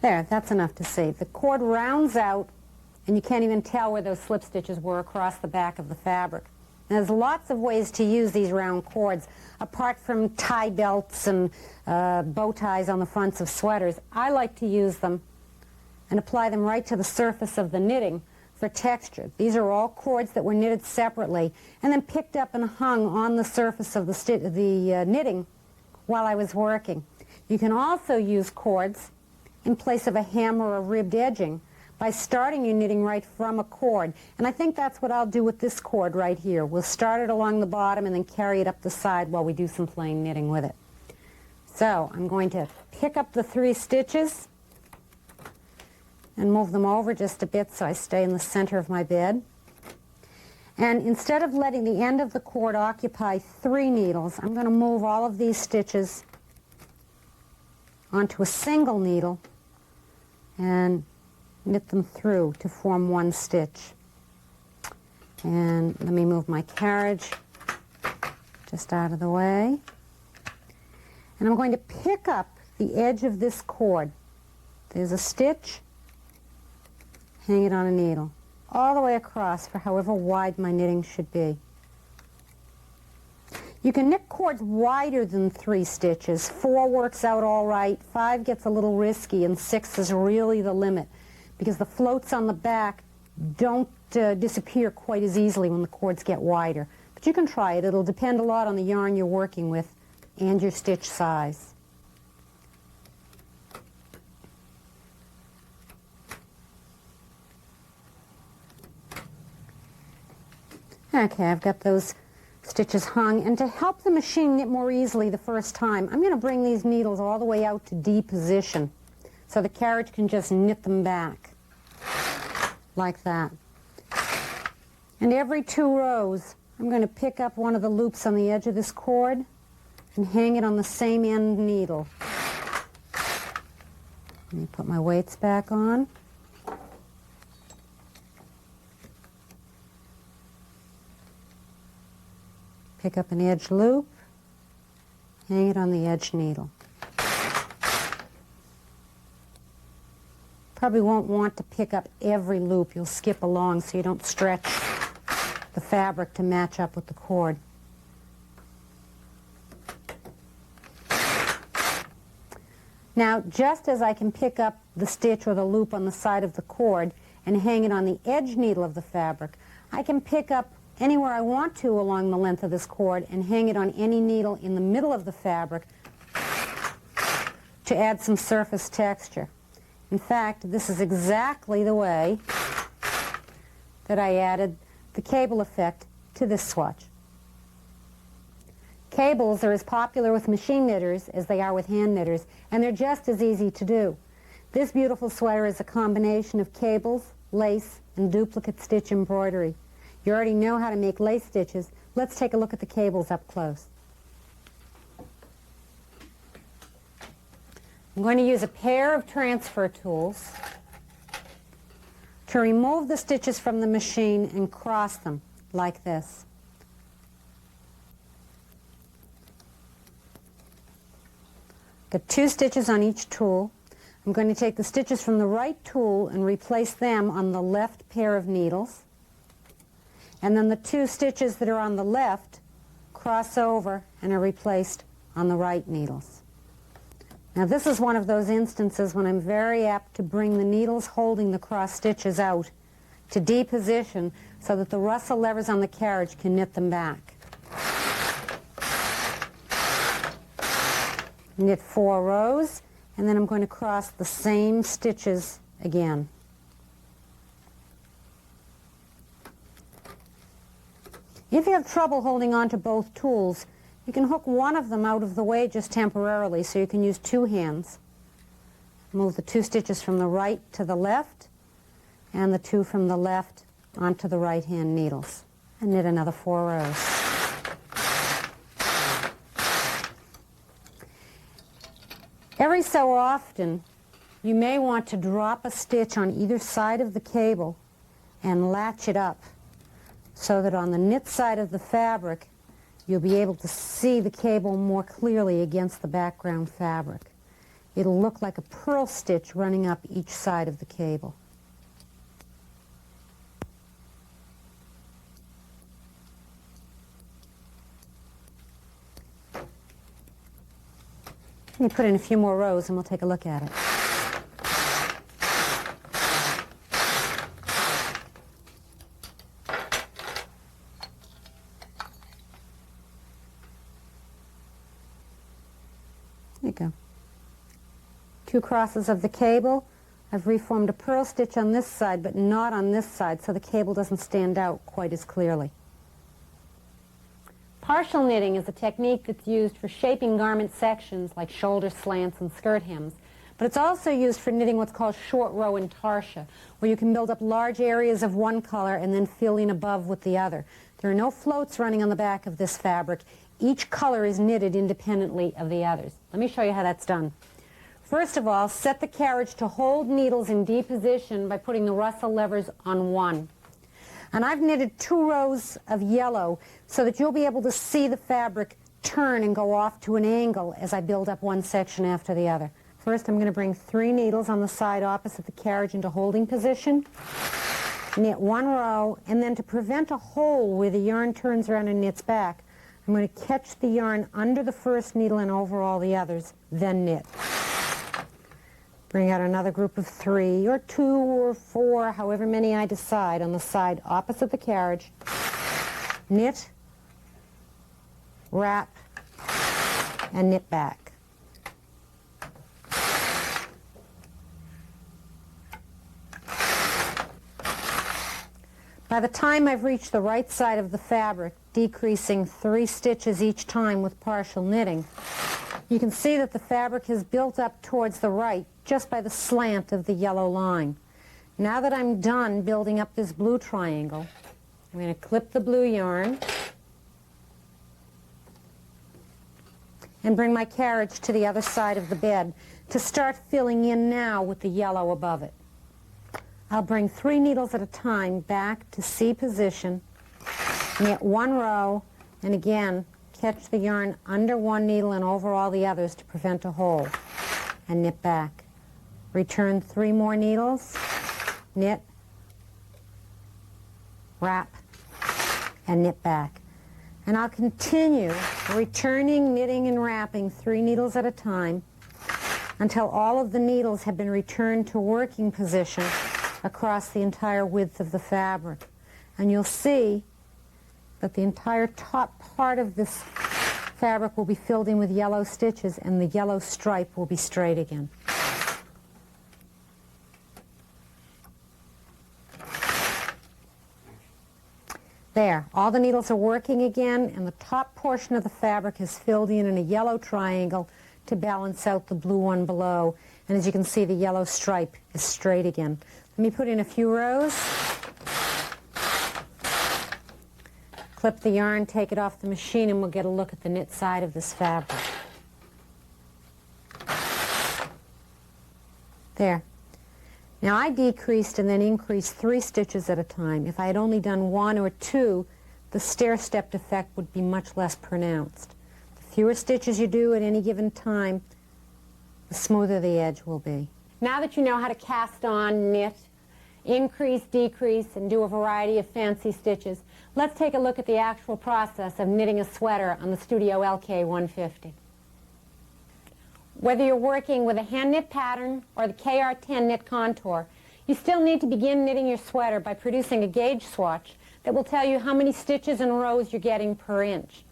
There, that's enough to see. The cord rounds out, and you can't even tell where those slip stitches were across the back of the fabric. And there's lots of ways to use these round cords, apart from tie belts and bow ties on the fronts of sweaters. I like to use them and apply them right to the surface of the knitting for texture. These are all cords that were knitted separately and then picked up and hung on the surface of the knitting while I was working. You can also use cords in place of a hem or a ribbed edging by starting your knitting right from a cord. And I think that's what I'll do with this cord right here. We'll start it along the bottom and then carry it up the side while we do some plain knitting with it. So I'm going to pick up the 3 stitches and move them over just a bit so I stay in the center of my bed. And instead of letting the end of the cord occupy 3 needles, I'm going to move all of these stitches onto a single needle and knit them through to form 1 stitch. And let me move my carriage just out of the way. And I'm going to pick up the edge of this cord. There's a stitch, hang it on a needle, all the way across for however wide my knitting should be. You can knit cords wider than 3 stitches. 4 works out all right, 5 gets a little risky, and 6 is really the limit, because the floats on the back don't disappear quite as easily when the cords get wider. But you can try it. It'll depend a lot on the yarn you're working with and your stitch size. Okay, I've got those stitches hung, and to help the machine knit more easily the first time, I'm going to bring these needles all the way out to D position so the carriage can just knit them back like that. And every 2 rows, I'm going to pick up one of the loops on the edge of this cord and hang it on the same end needle. Let me put my weights back on. Pick up an edge loop, hang it on the edge needle. Probably won't want to pick up every loop. You'll skip along so you don't stretch the fabric to match up with the cord. Now, just as I can pick up the stitch or the loop on the side of the cord and hang it on the edge needle of the fabric, I can pick up anywhere I want to along the length of this cord and hang it on any needle in the middle of the fabric to add some surface texture. In fact, this is exactly the way that I added the cable effect to this swatch. Cables are as popular with machine knitters as they are with hand knitters, and they're just as easy to do. This beautiful sweater is a combination of cables, lace, and duplicate stitch embroidery. You already know how to make lace stitches. Let's take a look at the cables up close. I'm going to use a pair of transfer tools to remove the stitches from the machine and cross them like this. Got 2 stitches on each tool. I'm going to take the stitches from the right tool and replace them on the left pair of needles. And then the 2 stitches that are on the left cross over and are replaced on the right needles. Now this is one of those instances when I'm very apt to bring the needles holding the cross stitches out to D position so that the Russell levers on the carriage can knit them back. Knit 4 rows, and then I'm going to cross the same stitches again. If you have trouble holding on to both tools, you can hook one of them out of the way just temporarily, so you can use 2 hands. Move the 2 stitches from the right to the left, and the 2 from the left onto the right hand needles, and knit another 4 rows. Every so often, you may want to drop a stitch on either side of the cable and latch it up, so that on the knit side of the fabric, you'll be able to see the cable more clearly against the background fabric. It'll look like a purl stitch running up each side of the cable. Let me put in a few more rows and we'll take a look at it. There you go. 2 crosses of the cable. I've reformed a purl stitch on this side, but not on this side, so the cable doesn't stand out quite as clearly. Partial knitting is a technique that's used for shaping garment sections like shoulder slants and skirt hems, but it's also used for knitting what's called short row intarsia, where you can build up large areas of one color and then fill in above with the other. There are no floats running on the back of this fabric. Each color is knitted independently of the others. Let me show you how that's done. First of all, set the carriage to hold needles in D position by putting the Russell levers on 1. And I've knitted 2 rows of yellow so that you'll be able to see the fabric turn and go off to an angle as I build up one section after the other. First, I'm going to bring 3 needles on the side opposite the carriage into holding position, knit 1 row, and then to prevent a hole where the yarn turns around and knits back, I'm going to catch the yarn under the first needle and over all the others, then knit. Bring out another group of 3 or 2 or 4, however many I decide, on the side opposite the carriage. Knit, wrap, and knit back. By the time I've reached the right side of the fabric, decreasing 3 stitches each time with partial knitting, you can see that the fabric has built up towards the right just by the slant of the yellow line. Now that I'm done building up this blue triangle, I'm going to clip the blue yarn and bring my carriage to the other side of the bed to start filling in now with the yellow above it. I'll bring 3 needles at a time back to C position, knit 1 row, and again catch the yarn under 1 needle and over all the others to prevent a hole, and knit back. Return 3 more needles, knit, wrap, and knit back. And I'll continue returning, knitting, and wrapping 3 needles at a time until all of the needles have been returned to working position across the entire width of the fabric. And you'll see that the entire top part of this fabric will be filled in with yellow stitches, and the yellow stripe will be straight again. There, all the needles are working again, and the top portion of the fabric is filled in a yellow triangle to balance out the blue one below. And as you can see, the yellow stripe is straight again. Let me put in a few rows. Clip the yarn, take it off the machine, and we'll get a look at the knit side of this fabric. There. Now I decreased and then increased 3 stitches at a time. If I had only done 1 or 2, the stair-stepped effect would be much less pronounced. The fewer stitches you do at any given time, the smoother the edge will be. Now that you know how to cast on, knit, increase, decrease, and do a variety of fancy stitches, let's take a look at the actual process of knitting a sweater on the Studio LK150. Whether you're working with a hand knit pattern or the KR10 knit contour, you still need to begin knitting your sweater by producing a gauge swatch that will tell you how many stitches and rows you're getting per inch.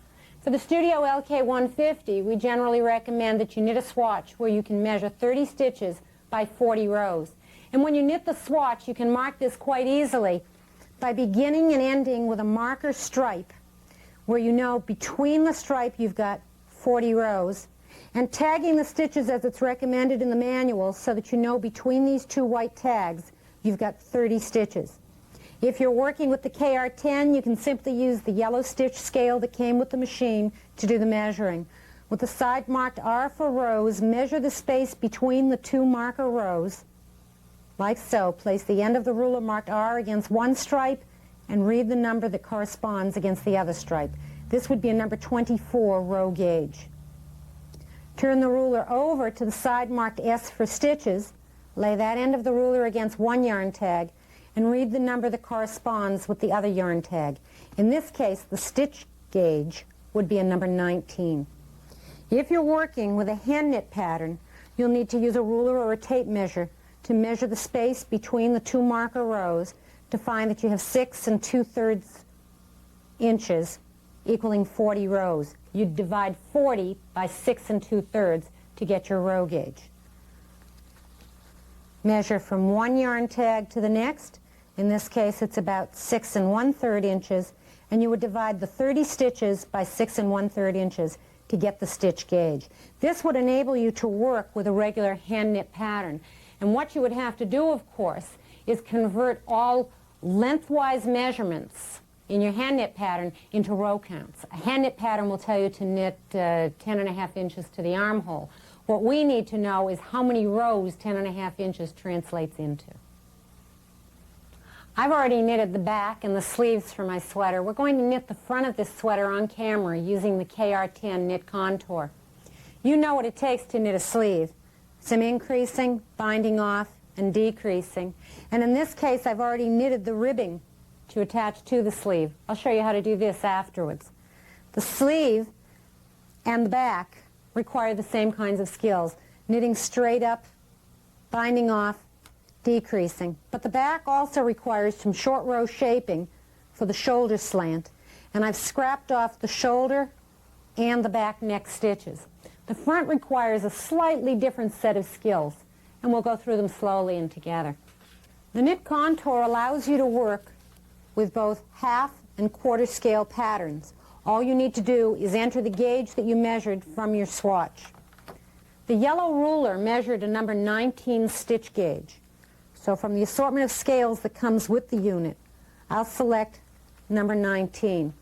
For the Studio LK150, we generally recommend that you knit a swatch where you can measure 30 stitches by 40 rows. And when you knit the swatch, you can mark this quite easily by beginning and ending with a marker stripe where you know between the stripe you've got 40 rows, and tagging the stitches as it's recommended in the manual so that you know between these 2 white tags you've got 30 stitches. If you're working with the KR10, you can simply use the yellow stitch scale that came with the machine to do the measuring. With the side marked R for rows, measure the space between the 2 marker rows, like so. Place the end of the ruler marked R against one stripe and read the number that corresponds against the other stripe. This would be a number 24 row gauge. Turn the ruler over to the side marked S for stitches, lay that end of the ruler against one yarn tag, and read the number that corresponds with the other yarn tag. In this case, the stitch gauge would be a number 19. If you're working with a hand knit pattern, you'll need to use a ruler or a tape measure to measure the space between the 2 marker rows to find that you have 6 2/3 inches, equaling 40 rows. You'd divide 40 by 6 2/3 to get your row gauge. Measure from one yarn tag to the next. In this case, it's about 6 1/3 inches, and you would divide the 30 stitches by 6 1/3 inches to get the stitch gauge. This would enable you to work with a regular hand knit pattern. And what you would have to do, of course, is convert all lengthwise measurements in your hand knit pattern into row counts. A hand knit pattern will tell you to knit 10.5 inches to the armhole. What we need to know is how many rows 10.5 inches translates into. I've already knitted the back and the sleeves for my sweater. We're going to knit the front of this sweater on camera using the KR10 knit contour. You know what it takes to knit a sleeve. Some increasing, binding off, and decreasing. And in this case, I've already knitted the ribbing to attach to the sleeve. I'll show you how to do this afterwards. The sleeve and the back require the same kinds of skills. Knitting straight up binding off, decreasing. But the back also requires some short row shaping for the shoulder slant, and I've scrapped off the shoulder and the back neck stitches. The front requires a slightly different set of skills, and we'll go through them slowly and together. The knit contour allows you to work with both half and quarter scale patterns. All you need to do is enter the gauge that you measured from your swatch. The yellow ruler measured a number 19 stitch gauge. So from the assortment of scales that comes with the unit, I'll select number 19.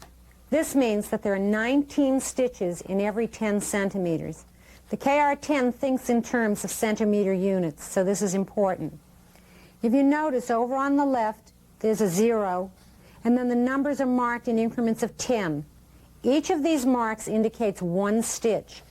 This means that there are 19 stitches in every 10 centimeters. The KR10 thinks in terms of centimeter units, so this is important. If you notice over on the left, there's a 0, and then the numbers are marked in increments of 10. Each of these marks indicates 1 stitch.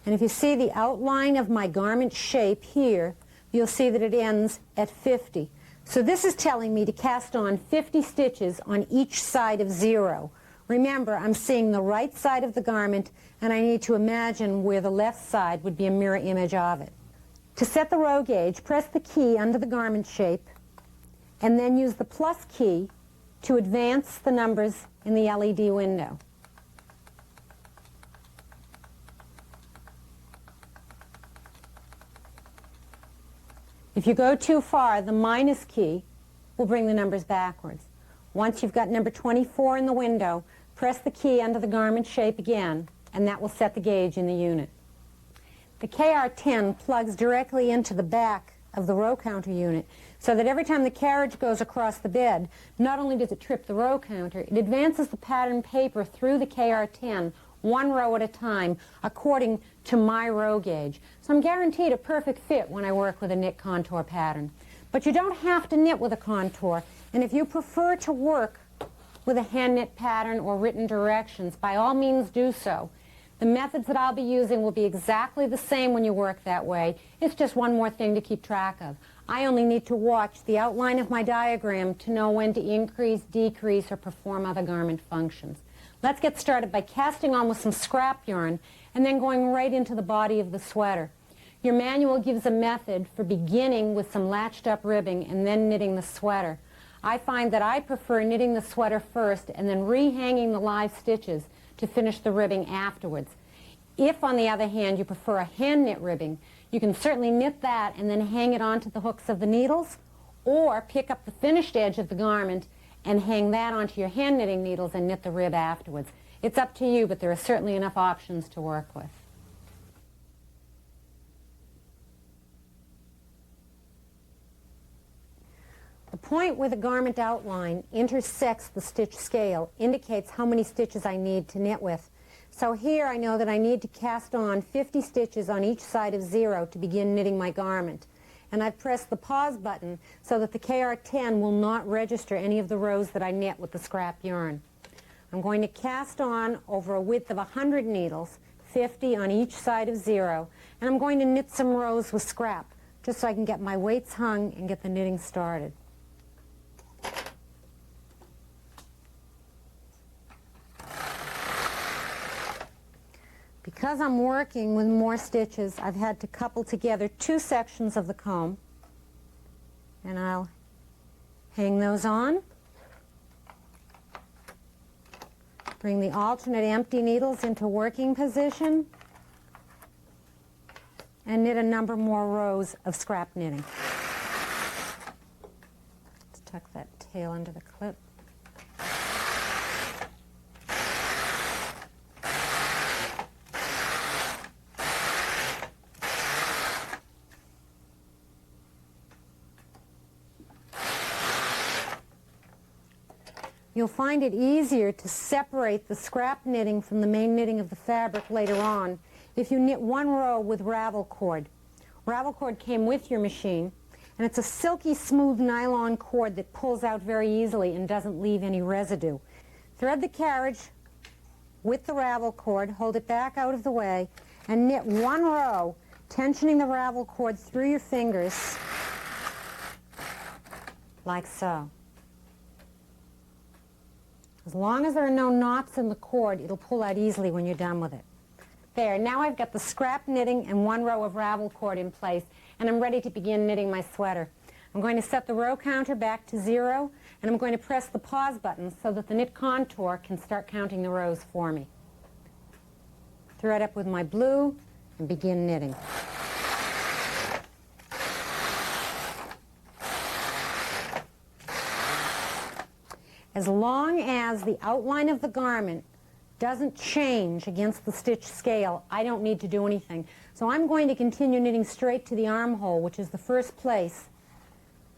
And if you see the outline of my garment shape here, you'll see that it ends at 50. So this is telling me to cast on 50 stitches on each side of 0. Remember, I'm seeing the right side of the garment, and I need to imagine where the left side would be a mirror image of it. To set the row gauge, press the key under the garment shape, and then use the plus key to advance the numbers in the LED window. If you go too far, the minus key will bring the numbers backwards. Once you've got number 24 in the window, press the key under the garment shape again, and that will set the gauge in the unit. The KR10 plugs directly into the back of the row counter unit, so that every time the carriage goes across the bed, not only does it trip the row counter, it advances the pattern paper through the KR10 one row at a time according to my row gauge. So I'm guaranteed a perfect fit when I work with a knit contour pattern. But you don't have to knit with a contour, and if you prefer to work with a hand knit pattern or written directions, by all means do so. The methods that I'll be using will be exactly the same when you work that way. It's just one more thing to keep track of. I only need to watch the outline of my diagram to know when to increase, decrease, or perform other garment functions. Let's get started by casting on with some scrap yarn and then going right into the body of the sweater. Your manual gives a method for beginning with some latched up ribbing and then knitting the sweater. I find that I prefer knitting the sweater first and then rehanging the live stitches to finish the ribbing afterwards. If, on the other hand, you prefer a hand knit ribbing, you can certainly knit that and then hang it onto the hooks of the needles, or pick up the finished edge of the garment and hang that onto your hand knitting needles and knit the rib afterwards. It's up to you, but there are certainly enough options to work with. The point where the garment outline intersects the stitch scale indicates how many stitches I need to knit with. So here I know that I need to cast on 50 stitches on each side of 0 to begin knitting my garment. And I've pressed the pause button so that the KR10 will not register any of the rows that I knit with the scrap yarn. I'm going to cast on over a width of 100 needles, 50 on each side of 0, and I'm going to knit some rows with scrap just so I can get my weights hung and get the knitting started. Because I'm working with more stitches, I've had to couple together 2 sections of the comb, and I'll hang those on. Bring the alternate empty needles into working position, and knit a number more rows of scrap knitting. Let's tuck that tail under the clip. You'll find it easier to separate the scrap knitting from the main knitting of the fabric later on if you knit one row with ravel cord. Ravel cord came with your machine, and it's a silky smooth nylon cord that pulls out very easily and doesn't leave any residue. Thread the carriage with the ravel cord, hold it back out of the way, and knit one row, tensioning the ravel cord through your fingers like so. As long as there are no knots in the cord, it'll pull out easily when you're done with it. There, now I've got the scrap knitting and one row of ravel cord in place, and I'm ready to begin knitting my sweater. I'm going to set the row counter back to 0, and I'm going to press the pause button so that the knit contour can start counting the rows for me. Thread up with my blue and begin knitting. As long as the outline of the garment doesn't change against the stitch scale, I don't need to do anything. So I'm going to continue knitting straight to the armhole, which is the first place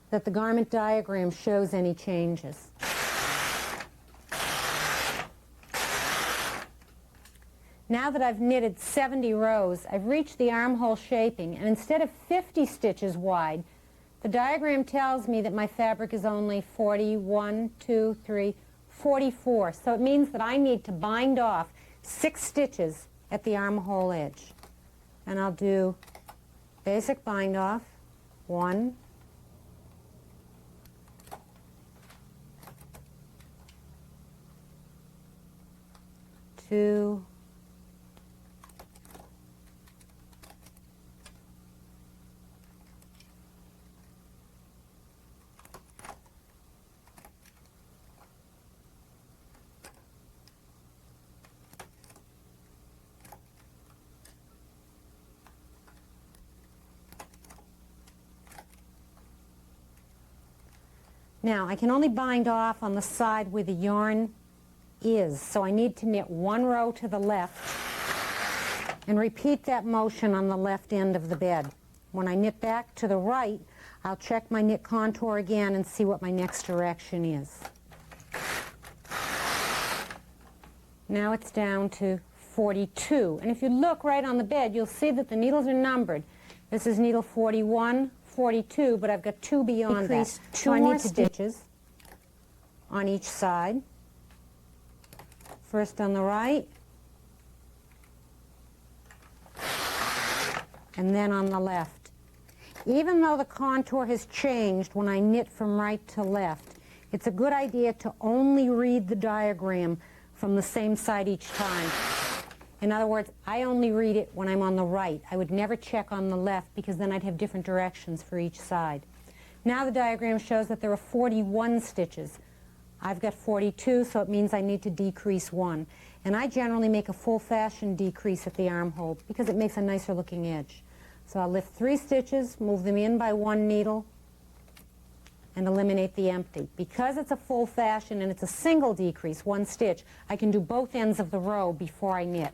that the garment diagram shows any changes. Now that I've knitted 70 rows, I've reached the armhole shaping, and instead of 50 stitches wide, the diagram tells me that my fabric is only 41, 2, 3, 44. So it means that I need to bind off 6 stitches at the armhole edge. And I'll do basic bind off, 1, 2, 3. Now, I can only bind off on the side where the yarn is, so I need to knit 1 row to the left and repeat that motion on the left end of the bed. When I knit back to the right, I'll check my knit contour again and see what my next direction is. Now it's down to 42, and if you look right on the bed, you'll see that the needles are numbered. This is needle 41, 42, but I've got 2 beyond that. So I need stitches on each side. First on the right, and then on the left. Even though the contour has changed when I knit from right to left, it's a good idea to only read the diagram from the same side each time. In other words, I only read it when I'm on the right. I would never check on the left because then I'd have different directions for each side. Now the diagram shows that there are 41 stitches. I've got 42, so it means I need to decrease 1. And I generally make a full fashion decrease at the armhole because it makes a nicer looking edge. So I'll lift 3 stitches, move them in by 1 needle, and eliminate the empty. Because it's a full fashion and it's a single decrease, 1 stitch, I can do both ends of the row before I knit.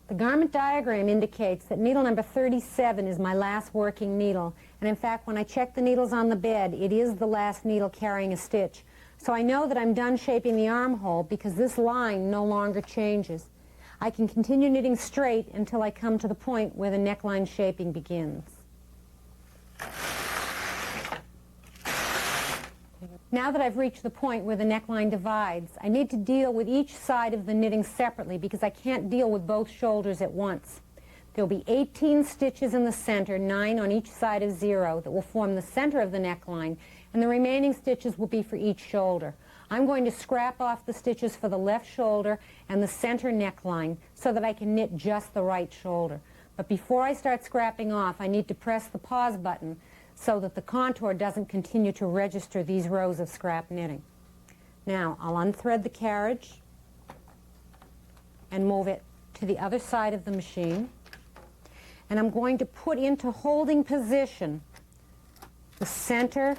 The garment diagram indicates that needle number 37 is my last working needle, and in fact when I check the needles on the bed, it is the last needle carrying a stitch. So I know that I'm done shaping the armhole because this line no longer changes. I can continue knitting straight until I come to the point where the neckline shaping begins. Now that I've reached the point where the neckline divides, I need to deal with each side of the knitting separately because I can't deal with both shoulders at once. There'll be 18 stitches in the center, 9 on each side of 0, that will form the center of the neckline, and the remaining stitches will be for each shoulder. I'm going to scrap off the stitches for the left shoulder and the center neckline so that I can knit just the right shoulder. But before I start scrapping off, I need to press the pause button so that the contour doesn't continue to register these rows of scrap knitting. Now, I'll unthread the carriage and move it to the other side of the machine. And I'm going to put into holding position the center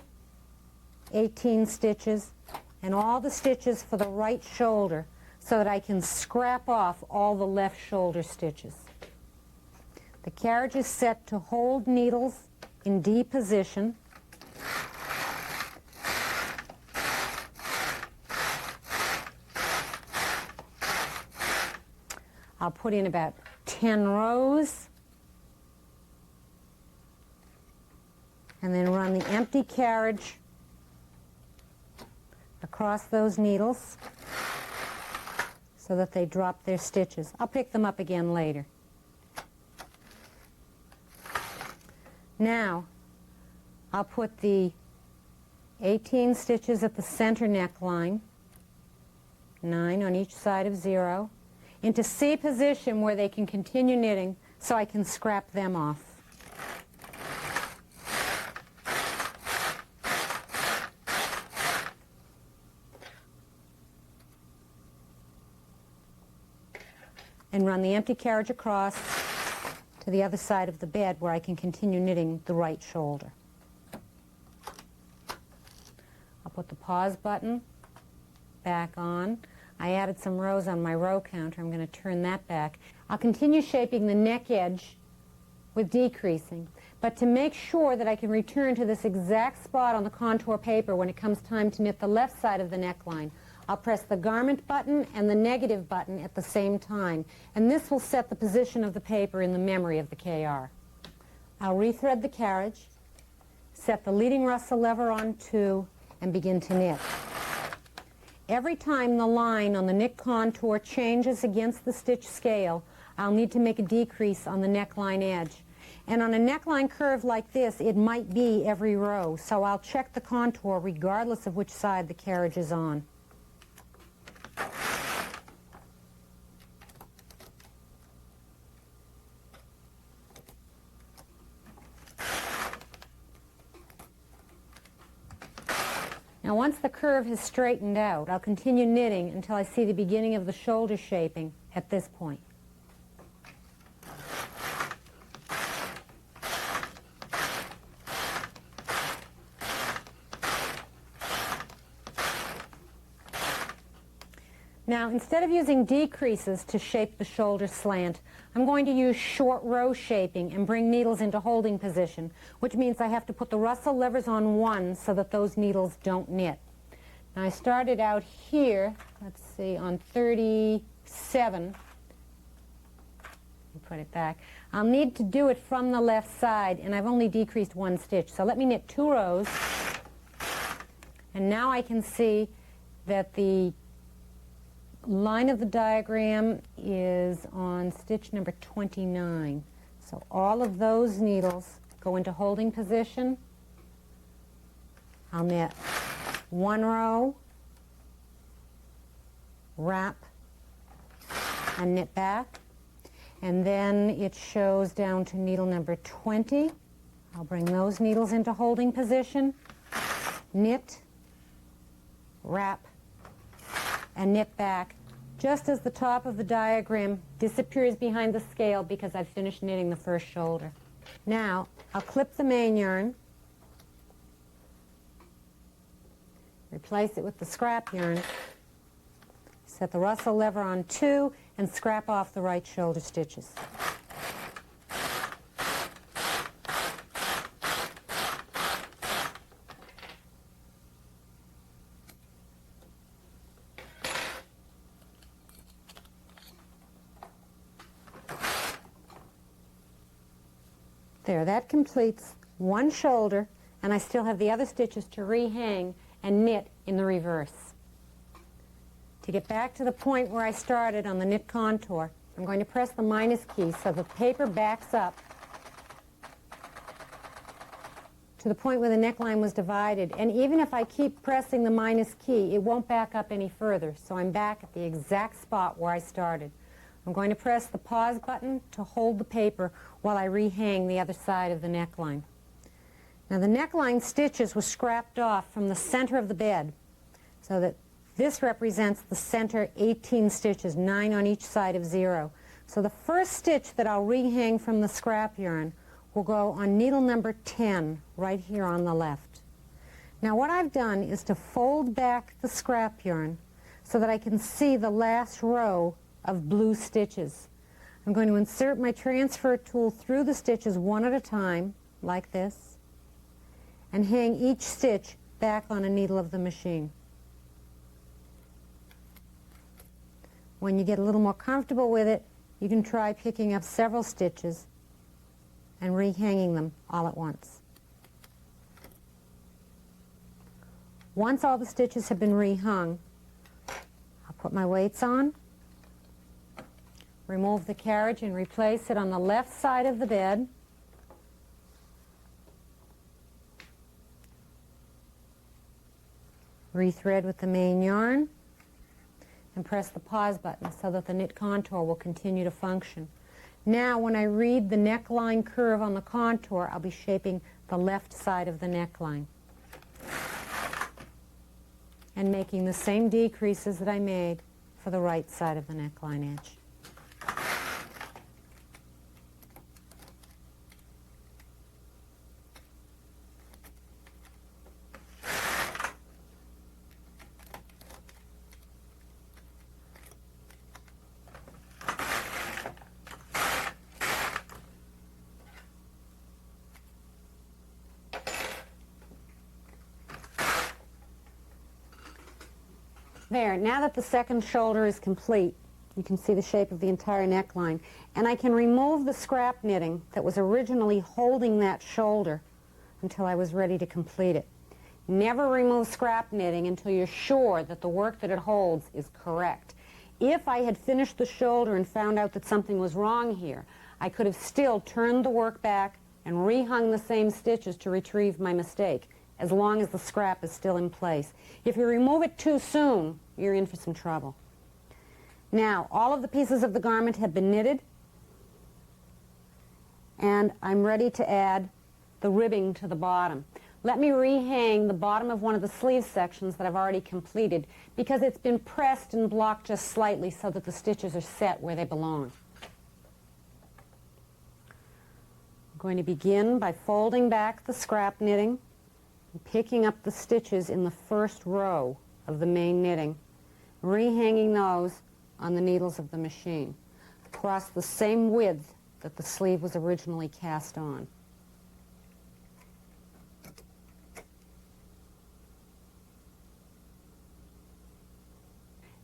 18 stitches and all the stitches for the right shoulder so that I can scrap off all the left shoulder stitches. The carriage is set to hold needles in D position. I'll put in about 10 rows and then run the empty carriage across those needles so that they drop their stitches. I'll pick them up again later. Now, I'll put the 18 stitches at the center neckline, 9 on each side of 0, into C position where they can continue knitting so I can scrap them off. And run the empty carriage across to the other side of the bed where I can continue knitting the right shoulder. I'll put the pause button back on. I added some rows on my row counter. I'm going to turn that back. I'll continue shaping the neck edge with decreasing, but to make sure that I can return to this exact spot on the contour paper when it comes time to knit the left side of the neckline, I'll press the garment button and the negative button at the same time, and this will set the position of the paper in the memory of the KR. I'll rethread the carriage, set the leading Russell lever on 2, and begin to knit. Every time the line on the knit contour changes against the stitch scale, I'll need to make a decrease on the neckline edge. And on a neckline curve like this, it might be every row, so I'll check the contour regardless of which side the carriage is on. Now once the curve has straightened out, I'll continue knitting until I see the beginning of the shoulder shaping at this point. Now, instead of using decreases to shape the shoulder slant, I'm going to use short row shaping and bring needles into holding position, which means I have to put the Russell levers on 1 so that those needles don't knit. Now, I started out here, let's see, on 37. Let me put it back. I'll need to do it from the left side, and I've only decreased 1 stitch. So let me knit 2 rows, and now I can see that the line of the diagram is on stitch number 29. So all of those needles go into holding position. I'll knit 1 row, wrap, and knit back. And then it shows down to needle number 20. I'll bring those needles into holding position, knit, wrap, and knit back, just as the top of the diagram disappears behind the scale because I've finished knitting the first shoulder. Now, I'll clip the main yarn, replace it with the scrap yarn, set the Russell lever on 2, and scrap off the right shoulder stitches. There, that completes 1 shoulder, and I still have the other stitches to rehang and knit in the reverse. To get back to the point where I started on the knit contour, I'm going to press the minus key so the paper backs up to the point where the neckline was divided. And even if I keep pressing the minus key, it won't back up any further, so I'm back at the exact spot where I started. I'm going to press the pause button to hold the paper while I rehang the other side of the neckline. Now the neckline stitches were scrapped off from the center of the bed, so that this represents the center 18 stitches, 9 on each side of 0. So the first stitch that I'll rehang from the scrap yarn will go on needle number 10, right here on the left. Now what I've done is to fold back the scrap yarn so that I can see the last row of blue stitches. I'm going to insert my transfer tool through the stitches one at a time, like this, and hang each stitch back on a needle of the machine. When you get a little more comfortable with it, you can try picking up several stitches and rehanging them all at once. Once all the stitches have been rehung, I'll put my weights on, remove the carriage and replace it on the left side of the bed. Rethread with the main yarn and press the pause button so that the knit contour will continue to function. Now when I read the neckline curve on the contour, I'll be shaping the left side of the neckline and making the same decreases that I made for the right side of the neckline edge. There, now that the second shoulder is complete, you can see the shape of the entire neckline, and I can remove the scrap knitting that was originally holding that shoulder until I was ready to complete it. Never remove scrap knitting until you're sure that the work that it holds is correct. If I had finished the shoulder and found out that something was wrong here, I could have still turned the work back and rehung the same stitches to retrieve my mistake, as long as the scrap is still in place. If you remove it too soon, you're in for some trouble. Now, all of the pieces of the garment have been knitted, and I'm ready to add the ribbing to the bottom. Let me rehang the bottom of one of the sleeve sections that I've already completed, because it's been pressed and blocked just slightly so that the stitches are set where they belong. I'm going to begin by folding back the scrap knitting, picking up the stitches in the first row of the main knitting, rehanging those on the needles of the machine across the same width that the sleeve was originally cast on.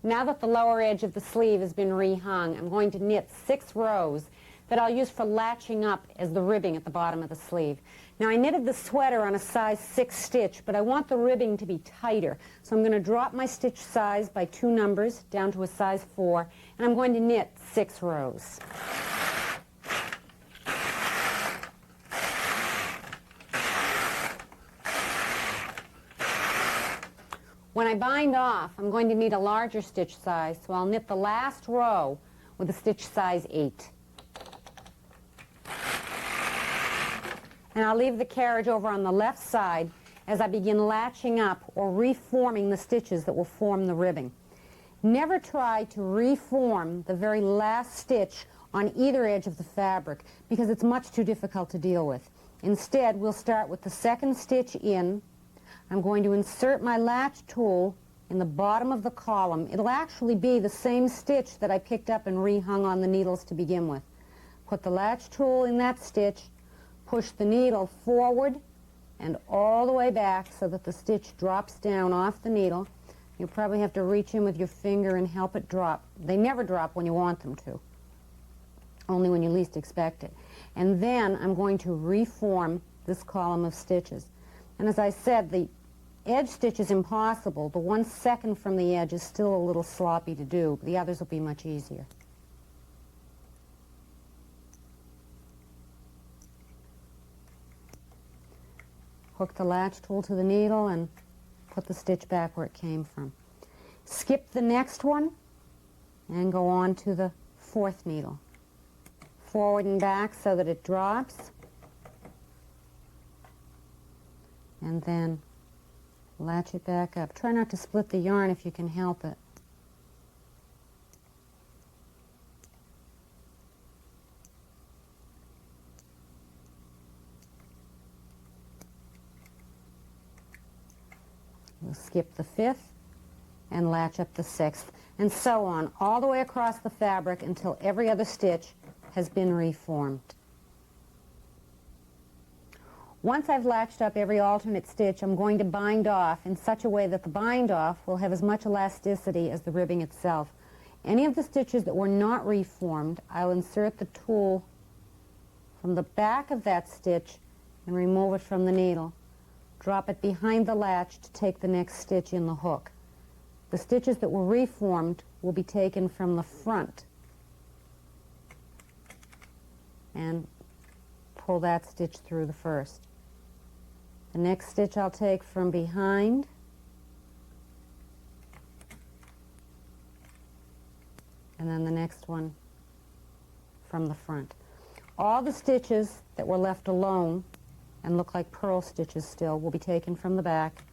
Now that the lower edge of the sleeve has been rehung, I'm going to knit 6 rows that I'll use for latching up as the ribbing at the bottom of the sleeve. Now I knitted the sweater on a size 6 stitch, but I want the ribbing to be tighter. So I'm going to drop my stitch size by 2 numbers down to a size 4, and I'm going to knit 6 rows. When I bind off, I'm going to need a larger stitch size, so I'll knit the last row with a stitch size 8. And I'll leave the carriage over on the left side as I begin latching up or reforming the stitches that will form the ribbing. Never try to reform the very last stitch on either edge of the fabric because it's much too difficult to deal with. Instead, we'll start with the second stitch in. I'm going to insert my latch tool in the bottom of the column. It'll actually be the same stitch that I picked up and rehung on the needles to begin with. Put the latch tool in that stitch, push the needle forward and all the way back so that the stitch drops down off the needle. You'll probably have to reach in with your finger and help it drop. They never drop when you want them to, only when you least expect it. And then I'm going to reform this column of stitches. And as I said, the edge stitch is impossible. The 1 second from the edge is still a little sloppy to do. The others will be much easier. Hook the latch tool to the needle and put the stitch back where it came from. Skip the next one and go on to the 4th needle. Forward and back so that it drops. And then latch it back up. Try not to split the yarn if you can help it. We'll skip the 5th and latch up the 6th, and so on, all the way across the fabric until every other stitch has been reformed. Once I've latched up every alternate stitch, I'm going to bind off in such a way that the bind off will have as much elasticity as the ribbing itself. Any of the stitches that were not reformed, I'll insert the tool from the back of that stitch and remove it from the needle. Drop it behind the latch to take the next stitch in the hook. The stitches that were reformed will be taken from the front and pull that stitch through the first. The next stitch I'll take from behind, and then the next one from the front. All the stitches that were left alone and look like purl stitches still will be taken from the back,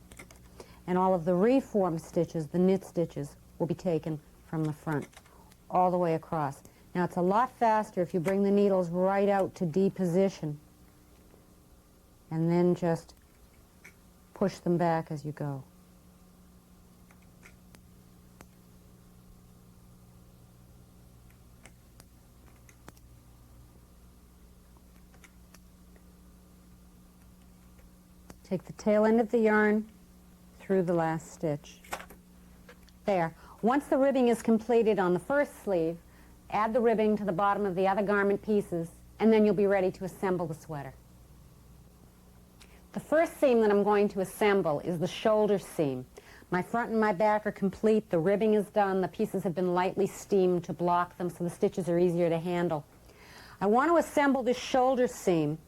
and all of the reformed stitches, the knit stitches, will be taken from the front all the way across. Now it's a lot faster if you bring the needles right out to D position and then just push them back as you go. Take the tail end of the yarn through the last stitch. There. Once the ribbing is completed on the first sleeve, add the ribbing to the bottom of the other garment pieces, and then you'll be ready to assemble the sweater. The first seam that I'm going to assemble is the shoulder seam. My front and my back are complete, the ribbing is done, the pieces have been lightly steamed to block them so the stitches are easier to handle. I want to assemble this shoulder seam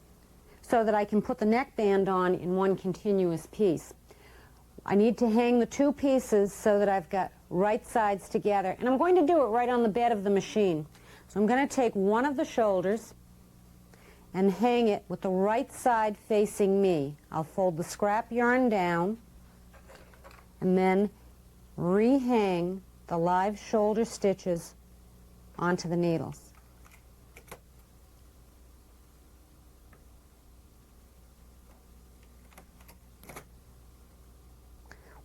so that I can put the neckband on in one continuous piece. I need to hang the two pieces so that I've got right sides together, and I'm going to do it right on the bed of the machine. So I'm going to take one of the shoulders and hang it with the right side facing me. I'll fold the scrap yarn down and then rehang the live shoulder stitches onto the needles.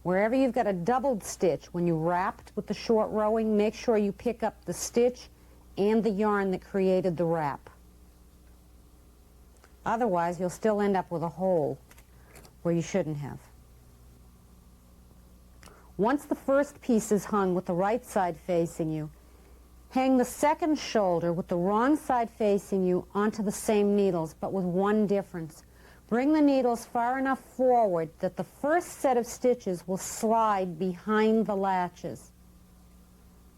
Wherever you've got a doubled stitch, when you wrapped with the short rowing, make sure you pick up the stitch and the yarn that created the wrap. Otherwise, you'll still end up with a hole where you shouldn't have. Once the first piece is hung with the right side facing you, hang the second shoulder with the wrong side facing you onto the same needles, but with one difference. Bring the needles far enough forward that the first set of stitches will slide behind the latches.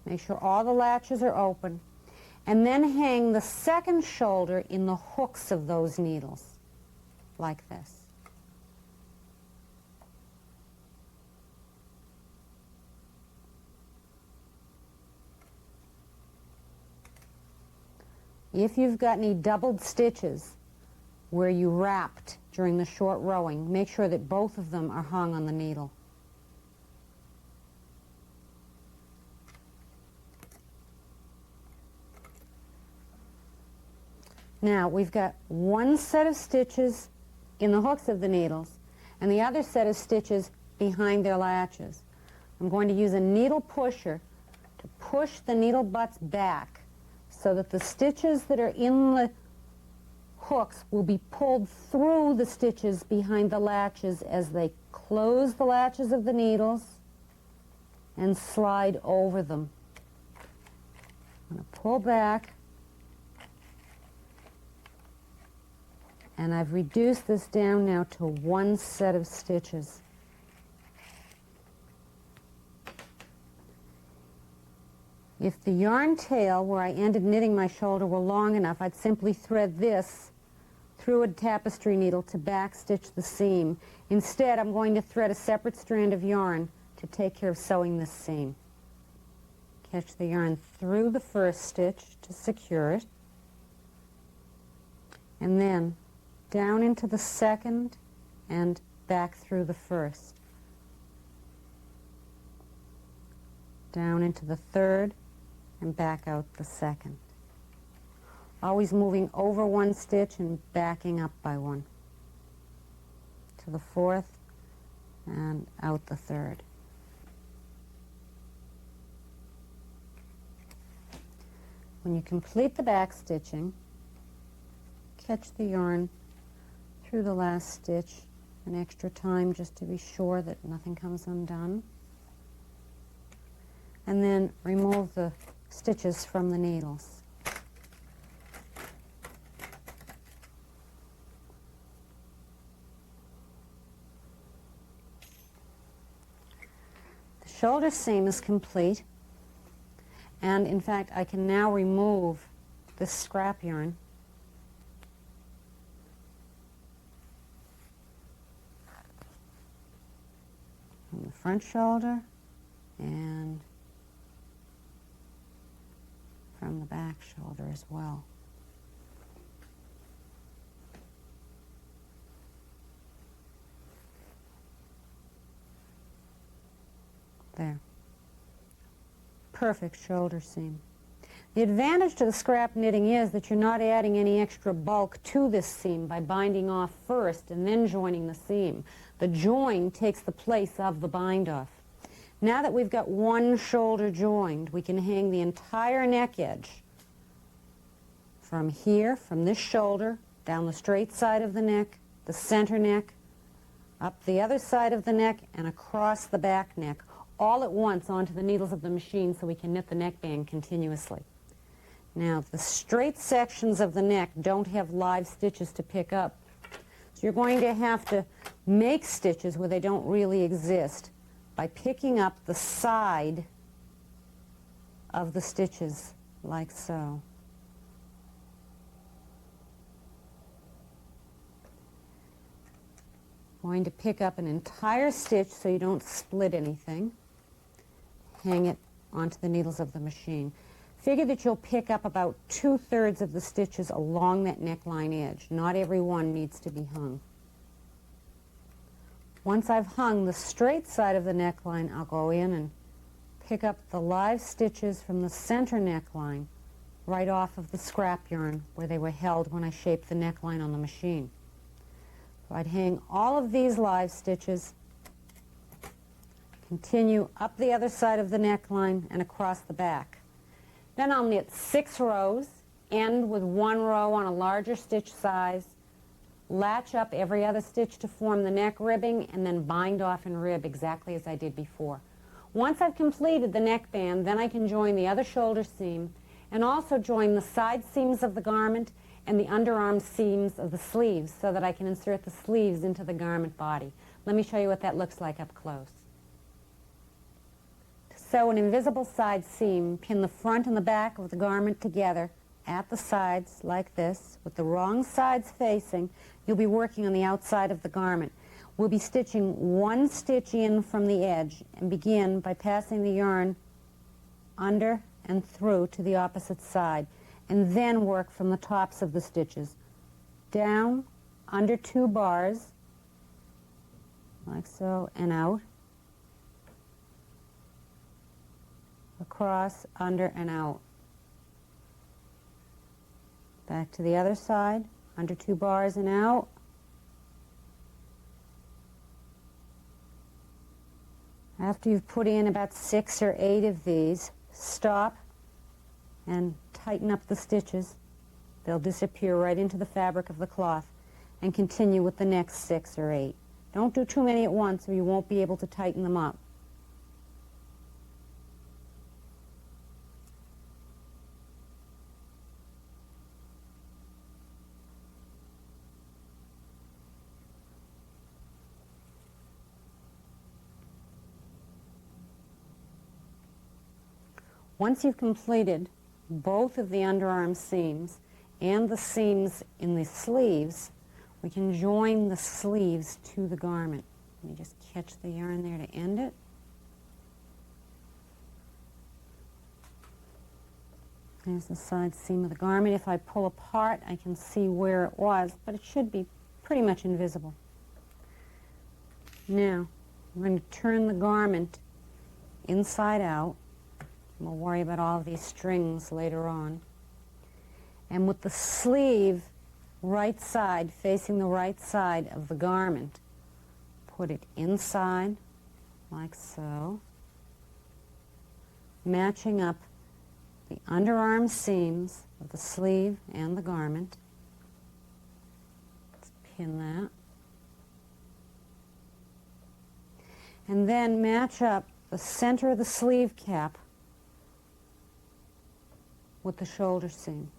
Make sure all the latches are open, and then hang the second shoulder in the hooks of those needles, like this. If you've got any doubled stitches where you wrapped during the short rowing, make sure that both of them are hung on the needle. Now we've got one set of stitches in the hooks of the needles and the other set of stitches behind their latches. I'm going to use a needle pusher to push the needle butts back so that the stitches that are in the hooks will be pulled through the stitches behind the latches as they close the latches of the needles and slide over them. I'm going to pull back, and I've reduced this down now to one set of stitches. If the yarn tail where I ended knitting my shoulder were long enough, I'd simply thread this through a tapestry needle to backstitch the seam. Instead, I'm going to thread a separate strand of yarn to take care of sewing this seam. Catch the yarn through the first stitch to secure it, and then down into the second and back through the first. Down into the third and back out the second. Always moving over one stitch and backing up by one. To the fourth and out the third. When you complete the back stitching, catch the yarn through the last stitch an extra time just to be sure that nothing comes undone. And then remove the stitches from the needles. The shoulder seam is complete, and in fact I can now remove this scrap yarn from the front shoulder and from the back shoulder as well. There. Perfect shoulder seam. The advantage to the scrap knitting is that you're not adding any extra bulk to this seam by binding off first and then joining the seam. The join takes the place of the bind off. Now that we've got one shoulder joined, we can hang the entire neck edge from here, from this shoulder, down the straight side of the neck, the center neck, up the other side of the neck, and across the back neck, all at once onto the needles of the machine so we can knit the neckband continuously. Now, the straight sections of the neck don't have live stitches to pick up, so you're going to have to make stitches where they don't really exist by picking up the side of the stitches, like so. Going to pick up an entire stitch so you don't split anything. Hang it onto the needles of the machine. Figure that you'll pick up about 2/3 of the stitches along that neckline edge. Not every one needs to be hung. Once I've hung the straight side of the neckline, I'll go in and pick up the live stitches from the center neckline right off of the scrap yarn where they were held when I shaped the neckline on the machine. So I'd hang all of these live stitches, continue up the other side of the neckline and across the back. Then I'll knit 6 rows, end with 1 row on a larger stitch size, latch up every other stitch to form the neck ribbing, and then bind off and rib exactly as I did before. Once I've completed the neckband, then I can join the other shoulder seam and also join the side seams of the garment and the underarm seams of the sleeves so that I can insert the sleeves into the garment body. Let me show you what that looks like up close. Sew an invisible side seam, pin the front and the back of the garment together at the sides like this, with the wrong sides facing. You'll be working on the outside of the garment. We'll be stitching 1 stitch in from the edge and begin by passing the yarn under and through to the opposite side, and then work from the tops of the stitches down under 2 bars like so, and out, across, under, and out. Back to the other side, under 2 bars and out. After you've put in about 6 or 8 of these, stop and tighten up the stitches. They'll disappear right into the fabric of the cloth, and continue with the next 6 or 8. Don't do too many at once or you won't be able to tighten them up. Once you've completed both of the underarm seams and the seams in the sleeves, we can join the sleeves to the garment. Let me just catch the yarn there to end it. There's the side seam of the garment. If I pull apart, I can see where it was, but it should be pretty much invisible. Now, I'm going to turn the garment inside out. We'll worry about all of these strings later on. And with the sleeve right side facing the right side of the garment, put it inside like so, matching up the underarm seams of the sleeve and the garment. Let's pin that. And then match up the center of the sleeve cap with the shoulder seam.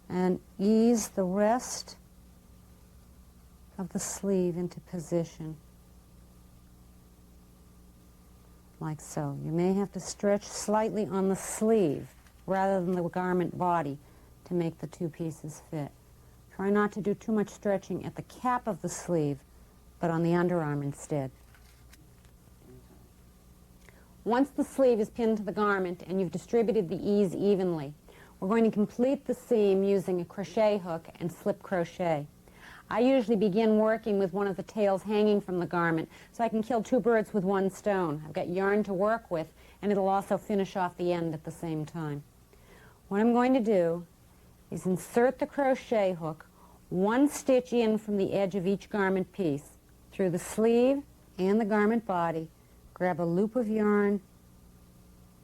And ease the rest of the sleeve into position, like so. You may have to stretch slightly on the sleeve rather than the garment body to make the two pieces fit. Try not to do too much stretching at the cap of the sleeve, but on the underarm instead. Once the sleeve is pinned to the garment and you've distributed the ease evenly, we're going to complete the seam using a crochet hook and slip crochet. I usually begin working with one of the tails hanging from the garment so I can kill two birds with one stone. I've got yarn to work with, and it'll also finish off the end at the same time. What I'm going to do is insert the crochet hook one stitch in from the edge of each garment piece through the sleeve and the garment body. Grab a loop of yarn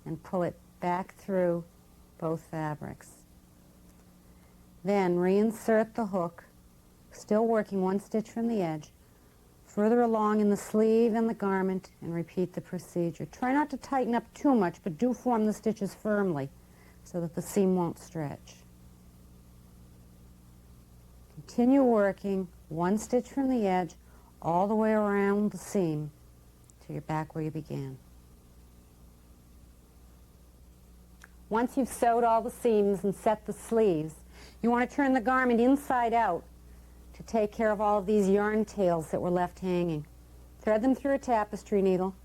and pull it back through both fabrics. Then reinsert the hook, still working one stitch from the edge, further along in the sleeve and the garment, and repeat the procedure. Try not to tighten up too much, but do form the stitches firmly so that the seam won't stretch. Continue working one stitch from the edge all the way around the seam till you're back where you began. Once you've sewed all the seams and set the sleeves, you want to turn the garment inside out to take care of all of these yarn tails that were left hanging. Thread them through a tapestry needle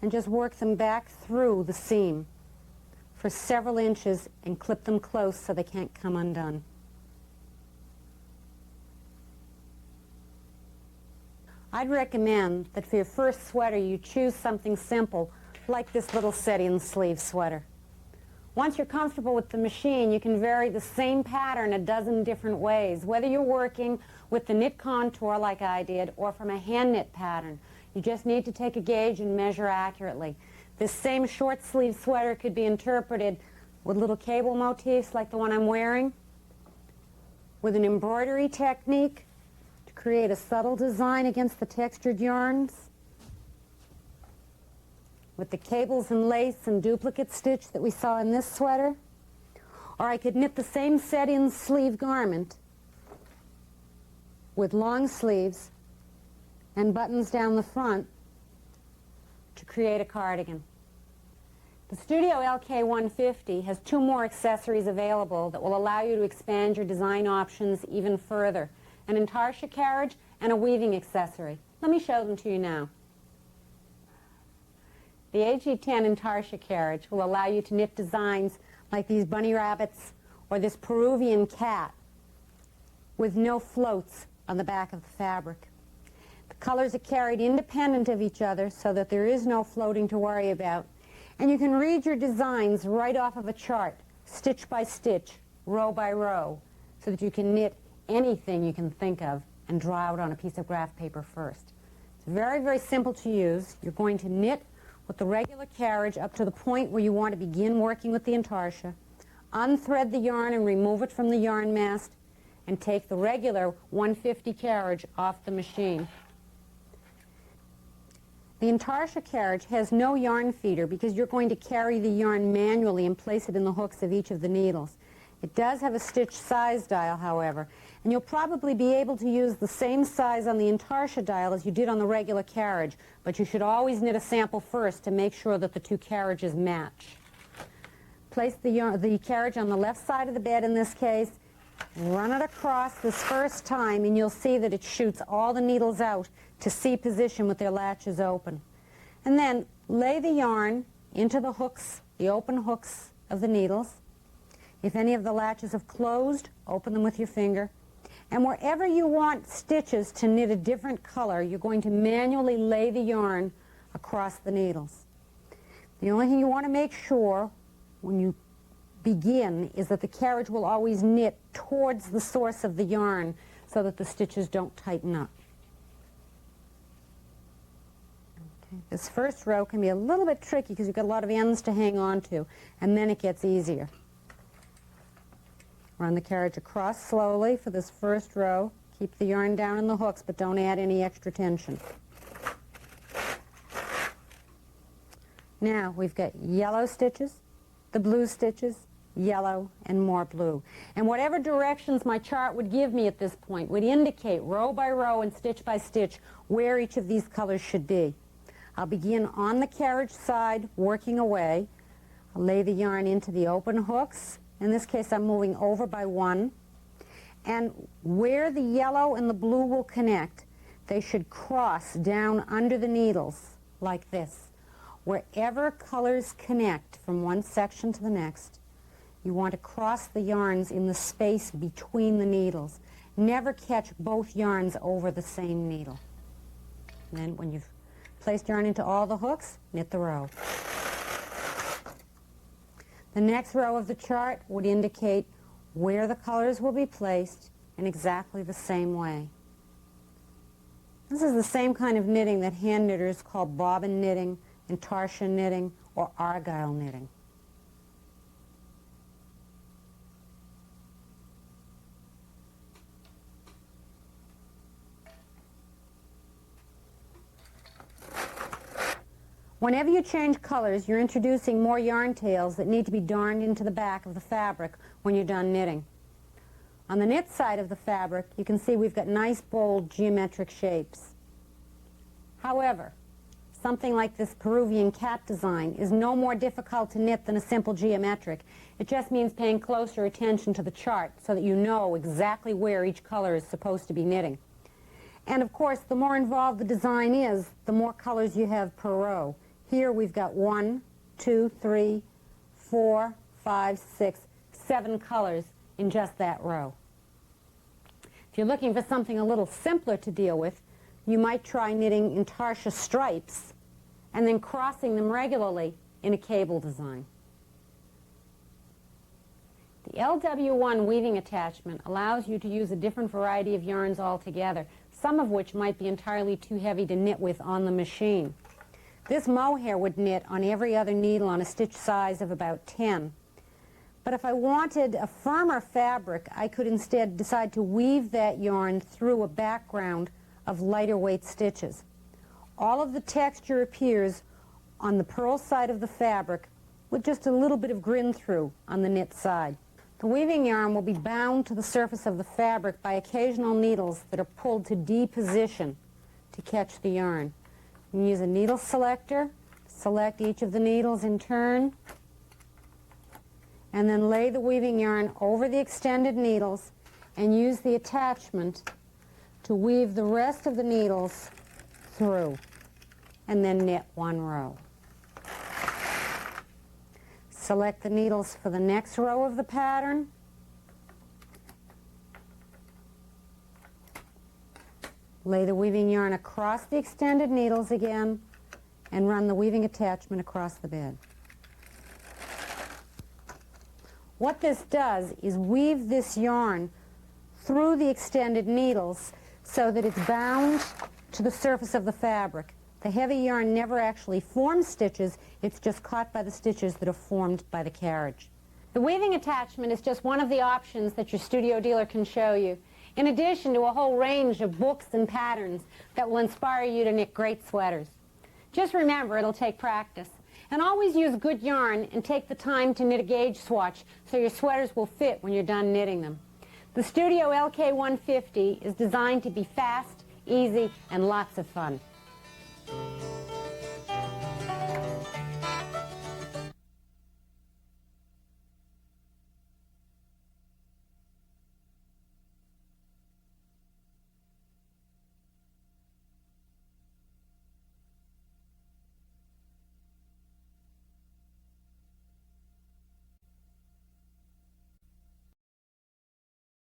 and just work them back through the seam for several inches and clip them close so they can't come undone. I'd recommend that for your first sweater you choose something simple like this little set-in sleeve sweater. Once you're comfortable with the machine, you can vary the same pattern a dozen different ways, whether you're working with the knit contour like I did or from a hand knit pattern. You just need to take a gauge and measure accurately. This same short sleeve sweater could be interpreted with little cable motifs like the one I'm wearing, with an embroidery technique to create a subtle design against the textured yarns, with the cables and lace and duplicate stitch that we saw in this sweater. Or I could knit the same set-in sleeve garment with long sleeves and buttons down the front to create a cardigan. The Studio LK150 has two more accessories available that will allow you to expand your design options even further: an intarsia carriage and a weaving accessory. Let me show them to you now. The AG10 intarsia carriage will allow you to knit designs like these bunny rabbits or this Peruvian cat with no floats on the back of the fabric. The colors are carried independent of each other so that there is no floating to worry about. And you can read your designs right off of a chart, stitch by stitch, row by row, so that you can knit anything you can think of and draw out on a piece of graph paper first. It's very, very simple to use. You're going to knit with the regular carriage up to the point where you want to begin working with the intarsia, unthread the yarn and remove it from the yarn mast, and take the regular 150 carriage off the machine. The intarsia carriage has no yarn feeder because you're going to carry the yarn manually and place it in the hooks of each of the needles. It does have a stitch size dial, however, and you'll probably be able to use the same size on the intarsia dial as you did on the regular carriage, but you should always knit a sample first to make sure that the two carriages match. Place the carriage on the left side of the bed in this case, run it across this first time, and you'll see that it shoots all the needles out to C position with their latches open. And then lay the yarn into the hooks, the open hooks of the needles. If any of the latches have closed, open them with your finger. And wherever you want stitches to knit a different color, you're going to manually lay the yarn across the needles. The only thing you want to make sure when you begin is that the carriage will always knit towards the source of the yarn so that the stitches don't tighten up. Okay. This first row can be a little bit tricky because you've got a lot of ends to hang on to, and then it gets easier. Run the carriage across slowly for this first row. Keep the yarn down in the hooks, but don't add any extra tension. Now we've got yellow stitches, the blue stitches, yellow, and more blue. And whatever directions my chart would give me at this point would indicate row by row and stitch by stitch where each of these colors should be. I'll begin on the carriage side, working away. I'll lay the yarn into the open hooks In this case, I'm moving over by 1. And where the yellow and the blue will connect, they should cross down under the needles like this. Wherever colors connect from one section to the next, you want to cross the yarns in the space between the needles. Never catch both yarns over the same needle. And then when you've placed yarn into all the hooks, knit the row. The next row of the chart would indicate where the colors will be placed in exactly the same way. This is the same kind of knitting that hand knitters call bobbin knitting, intarsia knitting, or argyle knitting. Whenever you change colors, you're introducing more yarn tails that need to be darned into the back of the fabric when you're done knitting. On the knit side of the fabric, you can see we've got nice, bold, geometric shapes. However, something like this Peruvian cat design is no more difficult to knit than a simple geometric. It just means paying closer attention to the chart so that you know exactly where each color is supposed to be knitting. And of course, the more involved the design is, the more colors you have per row. Here we've got 1, 2, 3, 4, 5, 6, 7 colors in just that row. If you're looking for something a little simpler to deal with, you might try knitting intarsia stripes and then crossing them regularly in a cable design. The LW1 weaving attachment allows you to use a different variety of yarns altogether, some of which might be entirely too heavy to knit with on the machine. This mohair would knit on every other needle on a stitch size of about 10. But if I wanted a firmer fabric, I could instead decide to weave that yarn through a background of lighter weight stitches. All of the texture appears on the purl side of the fabric with just a little bit of grin through on the knit side. The weaving yarn will be bound to the surface of the fabric by occasional needles that are pulled to D position to catch the yarn. You can use a needle selector, select each of the needles in turn, and then lay the weaving yarn over the extended needles and use the attachment to weave the rest of the needles through, and then knit one row. Select the needles for the next row of the pattern, lay the weaving yarn across the extended needles again, and run the weaving attachment across the bed. What this does is weave this yarn through the extended needles so that it's bound to the surface of the fabric. The heavy yarn never actually forms stitches, it's just caught by the stitches that are formed by the carriage. The weaving attachment is just one of the options that your studio dealer can show you, in addition to a whole range of books and patterns that will inspire you to knit great sweaters. Just remember, it'll take practice. And always use good yarn and take the time to knit a gauge swatch so your sweaters will fit when you're done knitting them. The Studio LK150 is designed to be fast, easy, and lots of fun.